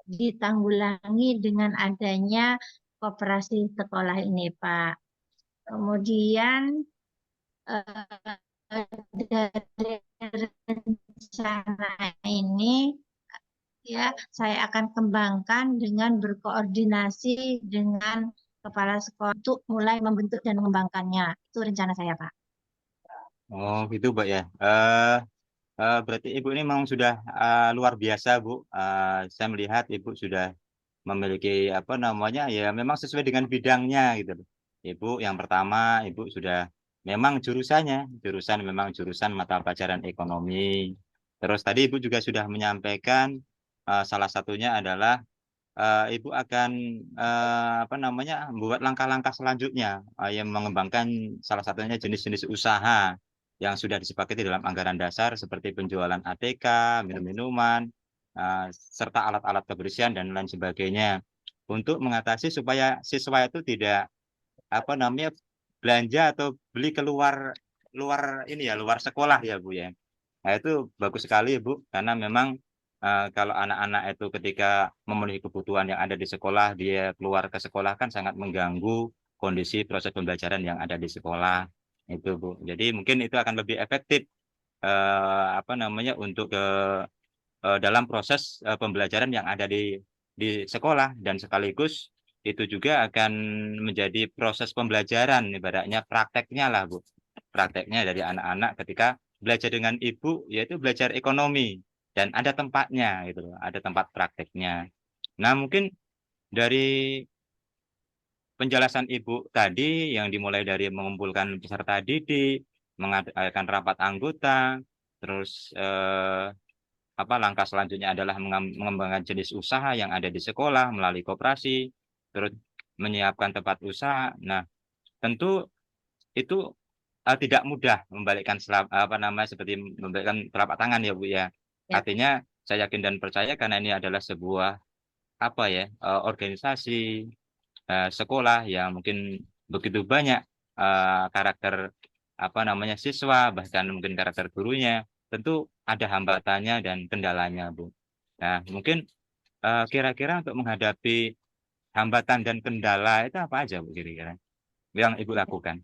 ditanggulangi dengan adanya koperasi sekolah ini, Pak. Kemudian dari rencana ini ya saya akan kembangkan dengan berkoordinasi dengan kepala sekolah untuk mulai membentuk dan mengembangkannya. Itu rencana saya, Pak. Oh, gitu, Mbak ya. Berarti Ibu ini memang sudah luar biasa, Bu. Saya melihat Ibu sudah memiliki ya memang sesuai dengan bidangnya gitu loh. Ibu yang pertama, Ibu sudah memang jurusan mata pelajaran ekonomi. Terus tadi Ibu juga sudah menyampaikan salah satunya adalah Ibu akan membuat langkah-langkah selanjutnya yang mengembangkan salah satunya jenis-jenis usaha yang sudah disepakati dalam anggaran dasar seperti penjualan ATK, minum-minuman, serta alat-alat kebersihan dan lain sebagainya untuk mengatasi supaya siswa itu tidak belanja atau beli keluar luar sekolah ya Bu ya. Nah itu bagus sekali Bu karena memang kalau anak-anak itu ketika memenuhi kebutuhan yang ada di sekolah dia keluar ke sekolah kan sangat mengganggu kondisi proses pembelajaran yang ada di sekolah itu Bu. Jadi mungkin itu akan lebih efektif untuk dalam proses pembelajaran yang ada di sekolah dan sekaligus itu juga akan menjadi proses pembelajaran ibaratnya prakteknya lah Bu. Prakteknya dari anak-anak ketika belajar dengan ibu yaitu belajar ekonomi dan ada tempatnya gitu loh, ada tempat prakteknya. Nah, mungkin dari penjelasan Ibu tadi yang dimulai dari mengumpulkan peserta didik, mengadakan rapat anggota, terus langkah selanjutnya adalah mengembangkan jenis usaha yang ada di sekolah melalui koperasi, terus menyiapkan tempat usaha. Nah, tentu itu tidak mudah membalikkan seperti membalikkan telapak tangan ya Bu ya. Ya. Artinya saya yakin dan percaya karena ini adalah sebuah organisasi sekolah yang mungkin begitu banyak karakter siswa, bahkan mungkin karakter gurunya, tentu ada hambatannya dan kendalanya, Bu. Nah, mungkin kira-kira untuk menghadapi hambatan dan kendala itu apa aja, Bu, kira-kira yang Ibu lakukan?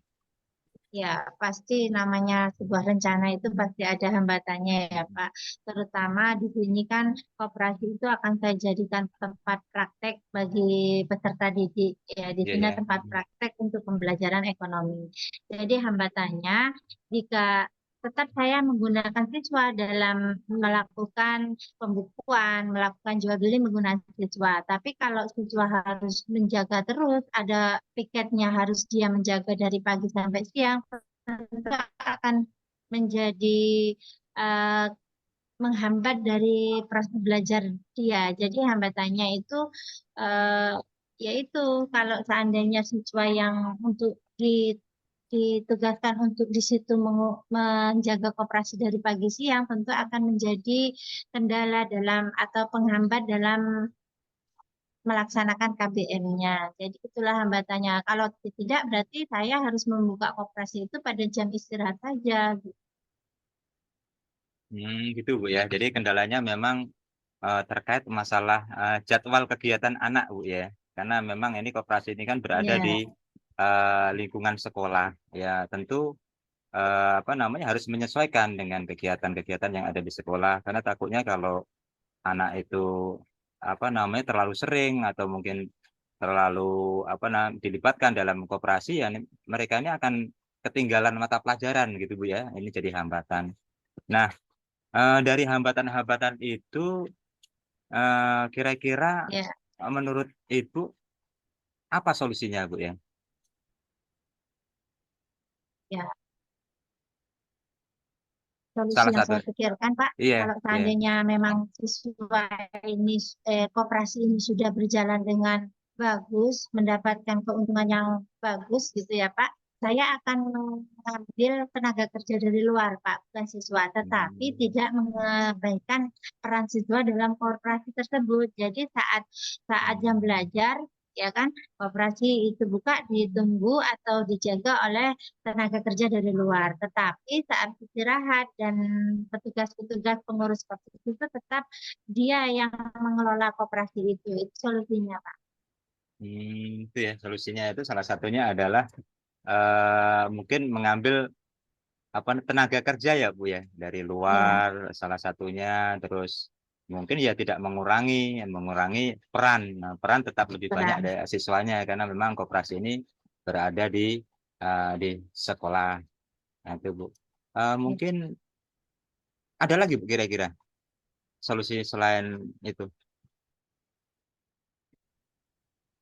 Ya, pasti namanya sebuah rencana itu pasti ada hambatannya ya Pak. Terutama di sini kan koperasi itu akan saya jadikan tempat praktek bagi peserta didik. Ya, di Iya, sini ya. tempat praktek untuk pembelajaran ekonomi. Jadi hambatannya jika tetap saya menggunakan siswa dalam melakukan pembukuan, melakukan jual beli menggunakan siswa. Tapi kalau siswa harus menjaga terus, ada piketnya harus dia menjaga dari pagi sampai siang, tentu akan menjadi eh, menghambat dari proses belajar dia. Jadi hambatannya itu eh, yaitu kalau seandainya siswa yang untuk ditugaskan untuk di situ menjaga koperasi dari pagi siang tentu akan menjadi kendala dalam atau penghambat dalam melaksanakan KBM-nya. Jadi itulah hambatannya. Kalau tidak berarti saya harus membuka koperasi itu pada jam istirahat saja. Gitu Bu ya. Jadi kendalanya memang terkait masalah jadwal kegiatan anak Bu ya. Karena memang ini koperasi ini kan berada di Ya, lingkungan sekolah. Ya tentu harus menyesuaikan dengan kegiatan-kegiatan yang ada di sekolah. Karena takutnya kalau anak itu terlalu sering atau mungkin terlalu dilibatkan dalam koperasi, ya mereka ini akan ketinggalan mata pelajaran gitu Bu ya. Ini jadi hambatan. Nah, dari hambatan-hambatan itu kira-kira ya, menurut Ibu apa solusinya Bu ya? ya. Solusi Salah yang satu, saya pikirkan, Pak, iya, kalau iya. seandainya memang siswa ini, koperasi ini sudah berjalan dengan bagus, mendapatkan keuntungan yang bagus gitu ya, Pak, saya akan mengambil tenaga kerja dari luar, Pak, bukan siswa, tetapi Hmm. tidak mengabaikan peran siswa dalam koperasi tersebut. Jadi saat saat jam belajar, ya kan, koperasi itu buka, ditunggu atau dijaga oleh tenaga kerja dari luar. Tetapi saat istirahat dan petugas-petugas pengurus koperasi itu tetap dia yang mengelola koperasi itu. Itu solusinya, Pak. Itu ya solusinya itu salah satunya adalah mungkin mengambil tenaga kerja ya Bu ya dari Ya, luar salah satunya, terus mungkin ya tidak mengurangi peran. Nah, peran tetap lebih banyak peran. dari siswanya karena memang koperasi ini berada di sekolah. Nah, itu Bu. Mungkin ada lagi Bu kira-kira solusi selain itu?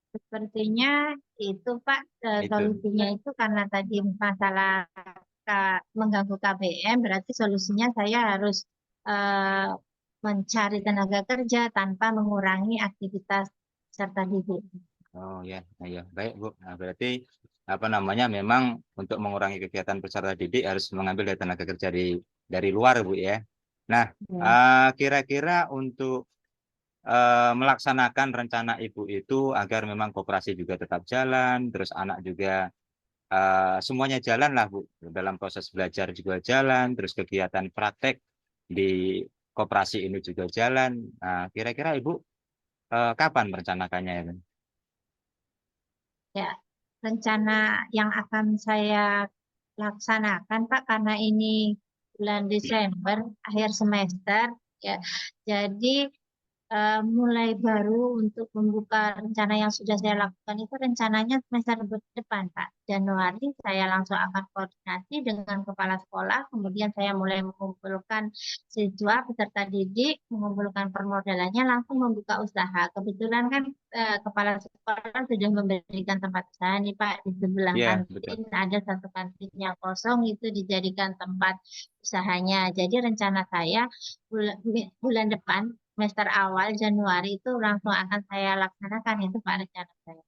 Sepertinya itu, Pak, Itu. solusinya itu karena tadi masalah mengganggu KBM, berarti solusinya saya harus eh, mencari tenaga kerja tanpa mengurangi aktivitas serta didik. Oh ya, ya baik Bu. Nah, berarti memang untuk mengurangi kegiatan peserta didik harus mengambil dari tenaga kerja dari luar Bu ya. Nah, Ya. kira-kira untuk melaksanakan rencana Ibu itu agar memang koperasi juga tetap jalan, terus anak juga semuanya jalan lah Bu. Dalam proses belajar juga jalan, terus kegiatan praktek di koperasi ini juga jalan. Nah, kira-kira Ibu kapan merencanakannya ya? Ya, rencana yang akan saya laksanakan, Pak, karena ini bulan Desember, akhir semester, ya. Jadi mulai baru untuk membuka rencana yang sudah saya lakukan itu rencananya semester depan, Pak. Januari saya langsung akan koordinasi dengan kepala sekolah, kemudian saya mulai mengumpulkan siswa peserta didik, mengumpulkan permodalannya, langsung membuka usaha. Kebetulan kan kepala sekolah sudah memberikan tempat usaha nih, Pak, di sebelah Iya, betul. kantin ada satu kantin yang kosong itu dijadikan tempat usahanya. Jadi rencana saya bulan depan semester awal Januari itu langsung akan saya laksanakan itu Pak rencana saya.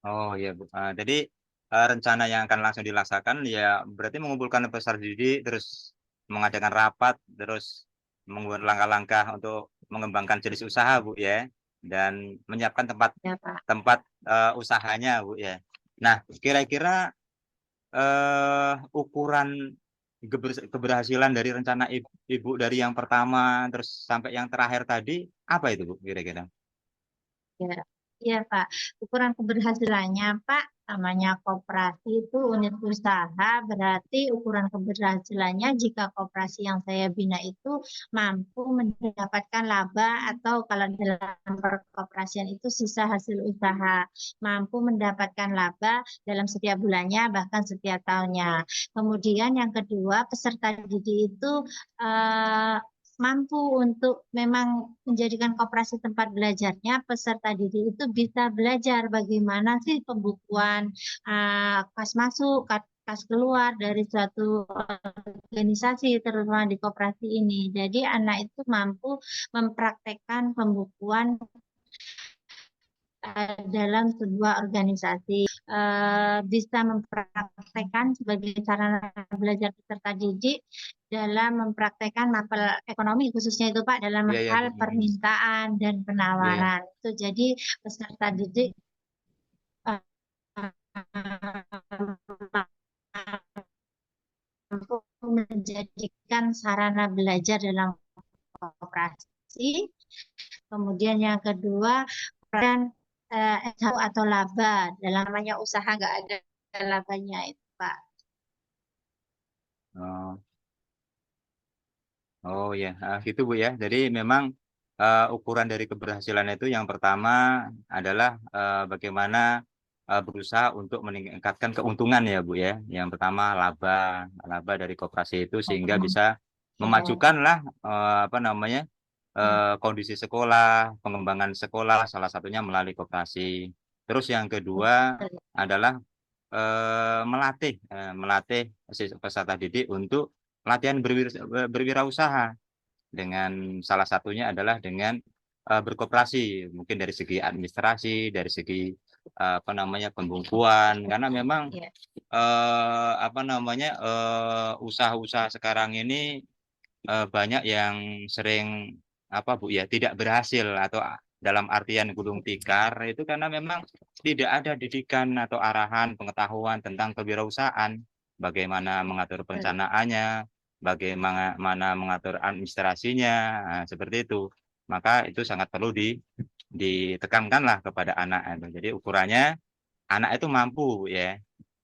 Oh iya, Bu. Jadi rencana yang akan langsung dilaksanakan ya berarti mengumpulkan peserta didik, terus mengadakan rapat, terus membuat langkah-langkah untuk mengembangkan jenis usaha, Bu ya, dan menyiapkan tempat Ya Pak. tempat usahanya, Bu ya. Nah, kira-kira ukuran keberhasilan dari rencana Ibu dari yang pertama terus sampai yang terakhir tadi apa itu, Bu, kira-kira? Ya, iya Pak. Ukuran keberhasilannya Pak, namanya koperasi itu unit usaha, berarti ukuran keberhasilannya jika koperasi yang saya bina itu mampu mendapatkan laba atau kalau dalam perkoperasian itu sisa hasil usaha, mampu mendapatkan laba dalam setiap bulannya bahkan setiap tahunnya. Kemudian yang kedua, peserta didik itu mampu untuk memang menjadikan koperasi tempat belajarnya, peserta didik itu bisa belajar bagaimana sih pembukuan kas masuk, kas keluar dari suatu organisasi, terutama di koperasi ini. Jadi anak itu mampu mempraktekkan pembukuan dalam sebuah organisasi, bisa mempraktekkan sebagai sarana belajar peserta didik dalam mempraktekkan mapel ekonomi khususnya itu Pak dalam Iya, iya, hal Bu. permintaan dan Iya, iya. penawaran. Itu jadi peserta didik mampu menjadikan sarana belajar dalam koperasi. Kemudian yang kedua, peran SHU atau laba. Dalam namanya usaha nggak ada labanya itu, Pak. Oh, oh ya, gitu Bu ya. Jadi memang ukuran dari keberhasilan itu yang pertama adalah bagaimana berusaha untuk meningkatkan keuntungan ya Bu ya. Yang pertama laba dari koperasi itu sehingga bisa Ya, memajukanlah apa namanya kondisi sekolah, pengembangan sekolah, salah satunya melalui koperasi. Terus yang kedua adalah melatih peserta didik untuk pelatihan berwirausaha dengan salah satunya adalah dengan berkoperasi, mungkin dari segi administrasi, dari segi apa namanya pembukuan, karena memang ya, apa namanya usaha-usaha sekarang ini banyak yang sering apa Bu ya tidak berhasil atau dalam artian gulung tikar itu karena memang tidak ada didikan atau arahan pengetahuan tentang kewirausahaan, bagaimana mengatur perencanaannya, bagaimana mengatur administrasinya, nah, seperti itu. Maka itu sangat perlu ditekankanlah kepada anak. Jadi ukurannya anak itu mampu ya,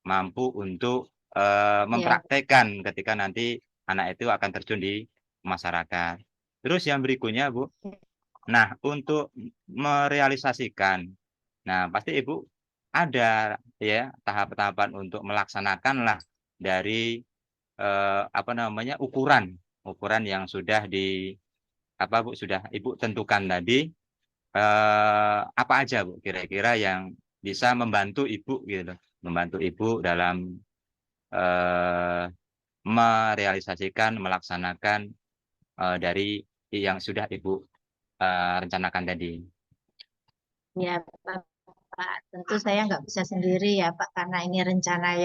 mampu untuk ya, mempraktekkan ketika nanti anak itu akan terjun di masyarakat. Terus yang berikutnya, Bu. Nah, untuk merealisasikan, nah pasti Ibu ada ya tahap-tahapan untuk melaksanakanlah dari apa namanya ukuran yang sudah apa Bu sudah Ibu tentukan tadi apa aja Bu kira-kira yang bisa membantu Ibu gitu, membantu Ibu dalam merealisasikan, melaksanakan dari yang sudah Ibu rencanakan tadi. ya, Pak. Tentu saya nggak bisa sendiri ya, Pak, karena ini rencana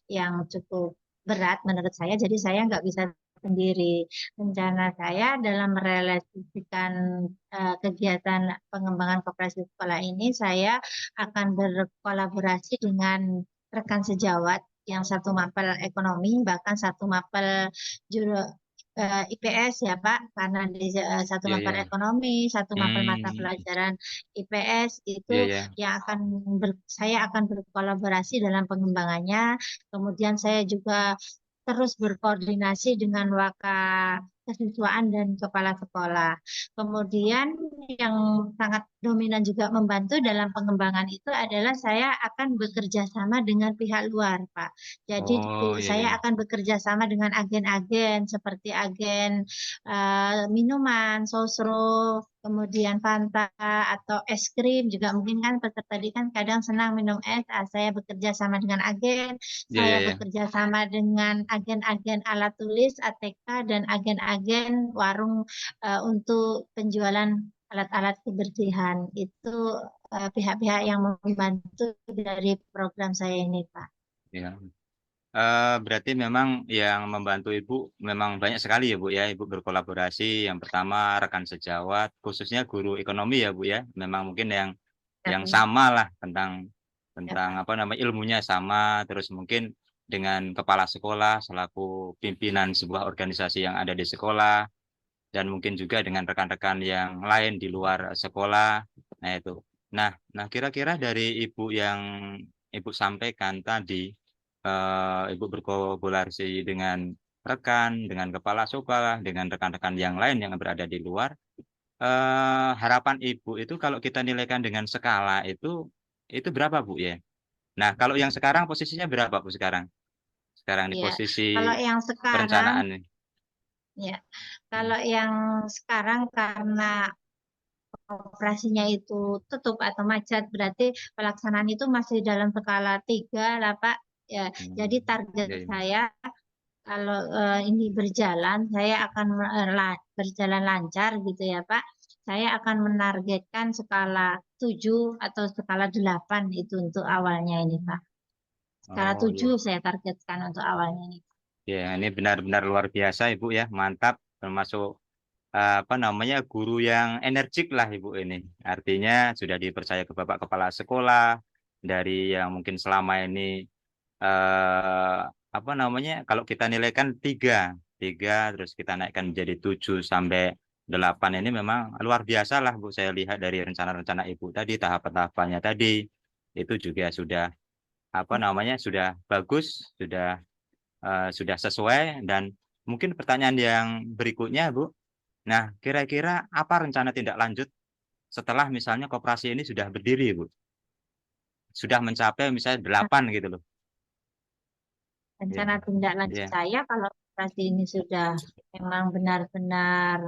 yang cukup berat menurut saya. Jadi saya nggak bisa sendiri. Rencana saya dalam merealisasikan kegiatan pengembangan koperasi sekolah ini, saya akan berkolaborasi dengan rekan sejawat yang satu mapel ekonomi, bahkan satu mapel juru IPS ya Pak, karena di satu Iya, mapel iya. ekonomi, satu mapel mata Hmm, pelajaran IPS itu iya, iya. yang saya akan berkolaborasi dalam pengembangannya. Kemudian saya juga terus berkoordinasi dengan kesiswaan dan kepala sekolah. Kemudian yang sangat dominan juga membantu dalam pengembangan itu adalah saya akan bekerja sama dengan pihak luar, Pak. Jadi Oh iya saya iya. akan bekerja sama dengan agen-agen seperti agen minuman, sosro, kemudian Fanta atau es krim juga mungkin kan peserta tadi kan kadang senang minum es. Saya bekerja sama dengan agen, Iya iya saya iya. bekerja sama dengan agen-agen alat tulis ATK dan agen-agen warung untuk penjualan alat-alat kebersihan. Itu pihak-pihak yang membantu dari program saya ini, Pak. Iya. Berarti memang yang membantu Ibu memang banyak sekali ya Bu ya. Ibu berkolaborasi. Yang pertama rekan sejawat, khususnya guru ekonomi ya Bu ya. Memang mungkin Ya, yang Pak. sama lah tentang Ya, tentang Pak. apa namanya ilmunya sama. Terus mungkin dengan kepala sekolah selaku pimpinan sebuah organisasi yang ada di sekolah dan mungkin juga dengan rekan-rekan yang lain di luar sekolah. Nah itu. Nah kira-kira dari Ibu yang Ibu sampaikan tadi Ibu berkolaborasi dengan rekan, dengan kepala sekolah, dengan rekan-rekan yang lain yang berada di luar. Harapan Ibu itu kalau kita nilaikan dengan skala itu berapa Bu ya? Nah, kalau yang sekarang posisinya berapa Bu sekarang? Sekarang di Ya, posisi kalau yang sekarang, perencanaan nih. ya, Hmm. kalau yang sekarang karena operasinya itu tutup atau macet, berarti pelaksanaan itu masih dalam skala 3 lah, Pak. Ya, jadi target Ya, ya. saya kalau ini berjalan, saya akan berjalan lancar gitu ya, Pak. Saya akan menargetkan skala 7 atau skala 8 itu untuk awalnya ini, Pak. Skala Oh iya. 7 saya targetkan untuk awalnya ini. Ya, ini benar-benar luar biasa Ibu ya, mantap. Termasuk apa namanya guru yang energik lah Ibu ini. Artinya sudah dipercaya ke Bapak Kepala Sekolah dari yang mungkin selama ini eh, apa namanya kalau kita nilaikan tiga terus kita naikkan menjadi 7 sampai 8 ini memang luar biasa lah Bu. Saya lihat dari rencana-rencana Ibu tadi tahapan-tahapannya tadi itu juga sudah apa namanya sudah bagus, sudah sesuai dan mungkin pertanyaan yang berikutnya Bu. Nah, kira-kira apa rencana tindak lanjut setelah misalnya koperasi ini sudah berdiri, Bu? Sudah mencapai misalnya 8 gitu loh. Iya, Rencana tindak lanjut iya, saya kalau operasi ini sudah memang benar-benar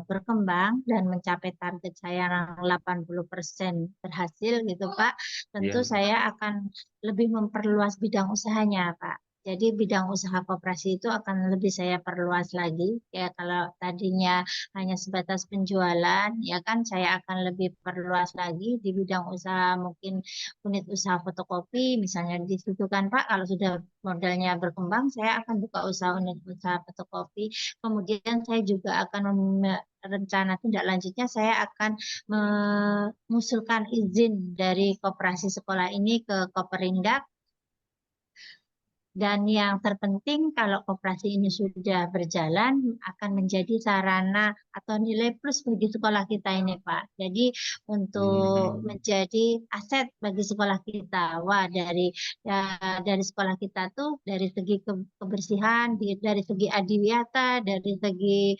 berkembang dan mencapai target saya yang 80% berhasil gitu Pak, tentu iya. saya akan lebih memperluas bidang usahanya Pak. Jadi bidang usaha koperasi itu akan lebih saya perluas lagi. Ya kalau tadinya hanya sebatas penjualan, ya kan saya akan lebih perluas lagi di bidang usaha mungkin unit usaha fotokopi misalnya di situ kan Pak. Kalau sudah modalnya berkembang, saya akan buka usaha unit usaha fotokopi. Kemudian saya juga akan rencana tindak lanjutnya saya akan mengusulkan izin dari koperasi sekolah ini ke Koperindak. Dan yang terpenting kalau koperasi ini sudah berjalan akan menjadi sarana atau nilai plus bagi sekolah kita ini Pak. Jadi untuk Hmm. menjadi aset bagi sekolah kita. Wah dari dari sekolah kita tuh dari segi kebersihan, dari segi adiwiyata, dari segi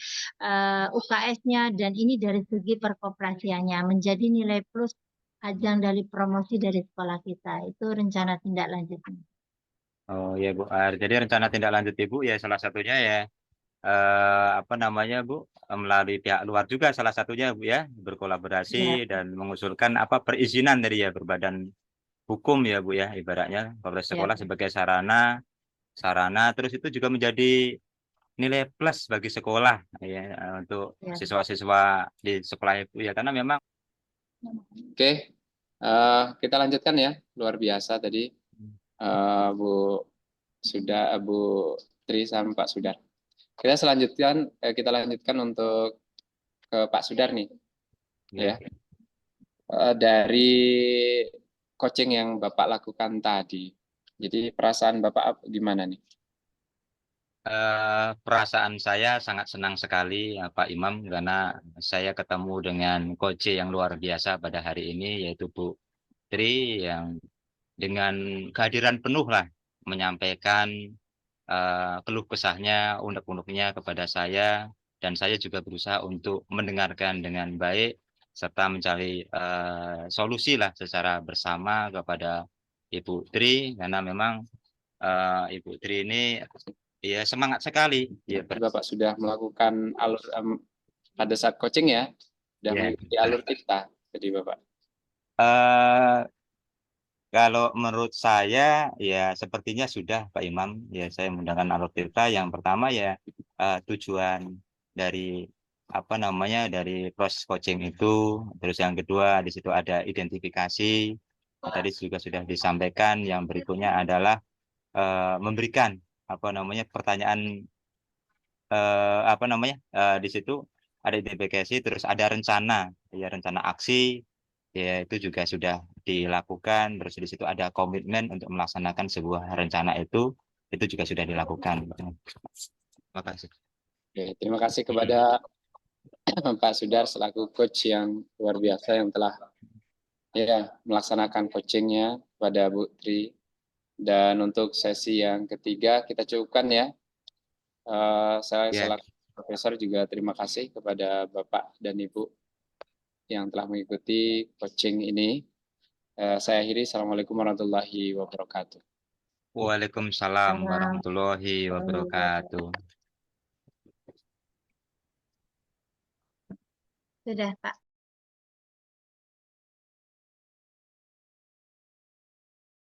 UKS-nya dan ini dari segi perkoperasiannya menjadi nilai plus ajang dari promosi dari sekolah kita. Itu rencana tindak lanjutnya. Oh ya Bu, jadi rencana tindak lanjut Ibu ya salah satunya ya apa namanya Bu melalui pihak luar juga salah satunya Bu ya berkolaborasi Ya, dan mengusulkan apa perizinan dari ya berbadan hukum ya Bu ya ibaratnya Polres ya, sekolah sebagai sarana sarana terus itu juga menjadi nilai plus bagi sekolah ya untuk ya. siswa-siswa di sekolah Ibu ya karena memang Oke, kita lanjutkan ya. Luar biasa tadi Bu Bu Tri sama Pak Sudar. Kita lanjutkan untuk ke Pak Sudar nih, ya ya. Dari coaching yang Bapak lakukan tadi. Jadi perasaan Bapak gimana nih? perasaan saya sangat senang sekali Pak Imam karena saya ketemu dengan coach yang luar biasa pada hari ini yaitu Bu Tri yang dengan kehadiran penuh lah menyampaikan keluh kesahnya, unek-uneknya kepada saya dan saya juga berusaha untuk mendengarkan dengan baik serta mencari solusi lah secara bersama kepada Ibu Tri, karena memang Ibu Tri ini ya semangat sekali ya. Bapak sudah melakukan alur pada saat coaching ya, sudah Ya. mengikuti alur tirta. Jadi Bapak. Kalau menurut saya ya sepertinya sudah Pak Imam, ya saya menggunakan alur tirta. Yang pertama ya tujuan dari apa namanya dari proses coaching itu, terus yang kedua di situ ada identifikasi. Tadi juga sudah disampaikan. Yang berikutnya adalah memberikan apa namanya pertanyaan apa namanya di situ ada identifikasi, terus ada rencana, ya rencana aksi, ya itu juga sudah dilakukan. Terus di situ ada komitmen untuk melaksanakan sebuah rencana itu juga sudah dilakukan. Terima kasih. Oke, terima kasih kepada Pak Sudar selaku coach yang luar biasa yang telah ya melaksanakan coachingnya pada Bu Tri. Dan untuk sesi yang ketiga kita cukupkan ya. Saya selaku profesor juga terima kasih kepada Bapak dan Ibu yang telah mengikuti coaching ini. Saya akhiri. Assalamualaikum warahmatullahi wabarakatuh. Waalaikumsalam warahmatullahi wabarakatuh. Sudah, Pak.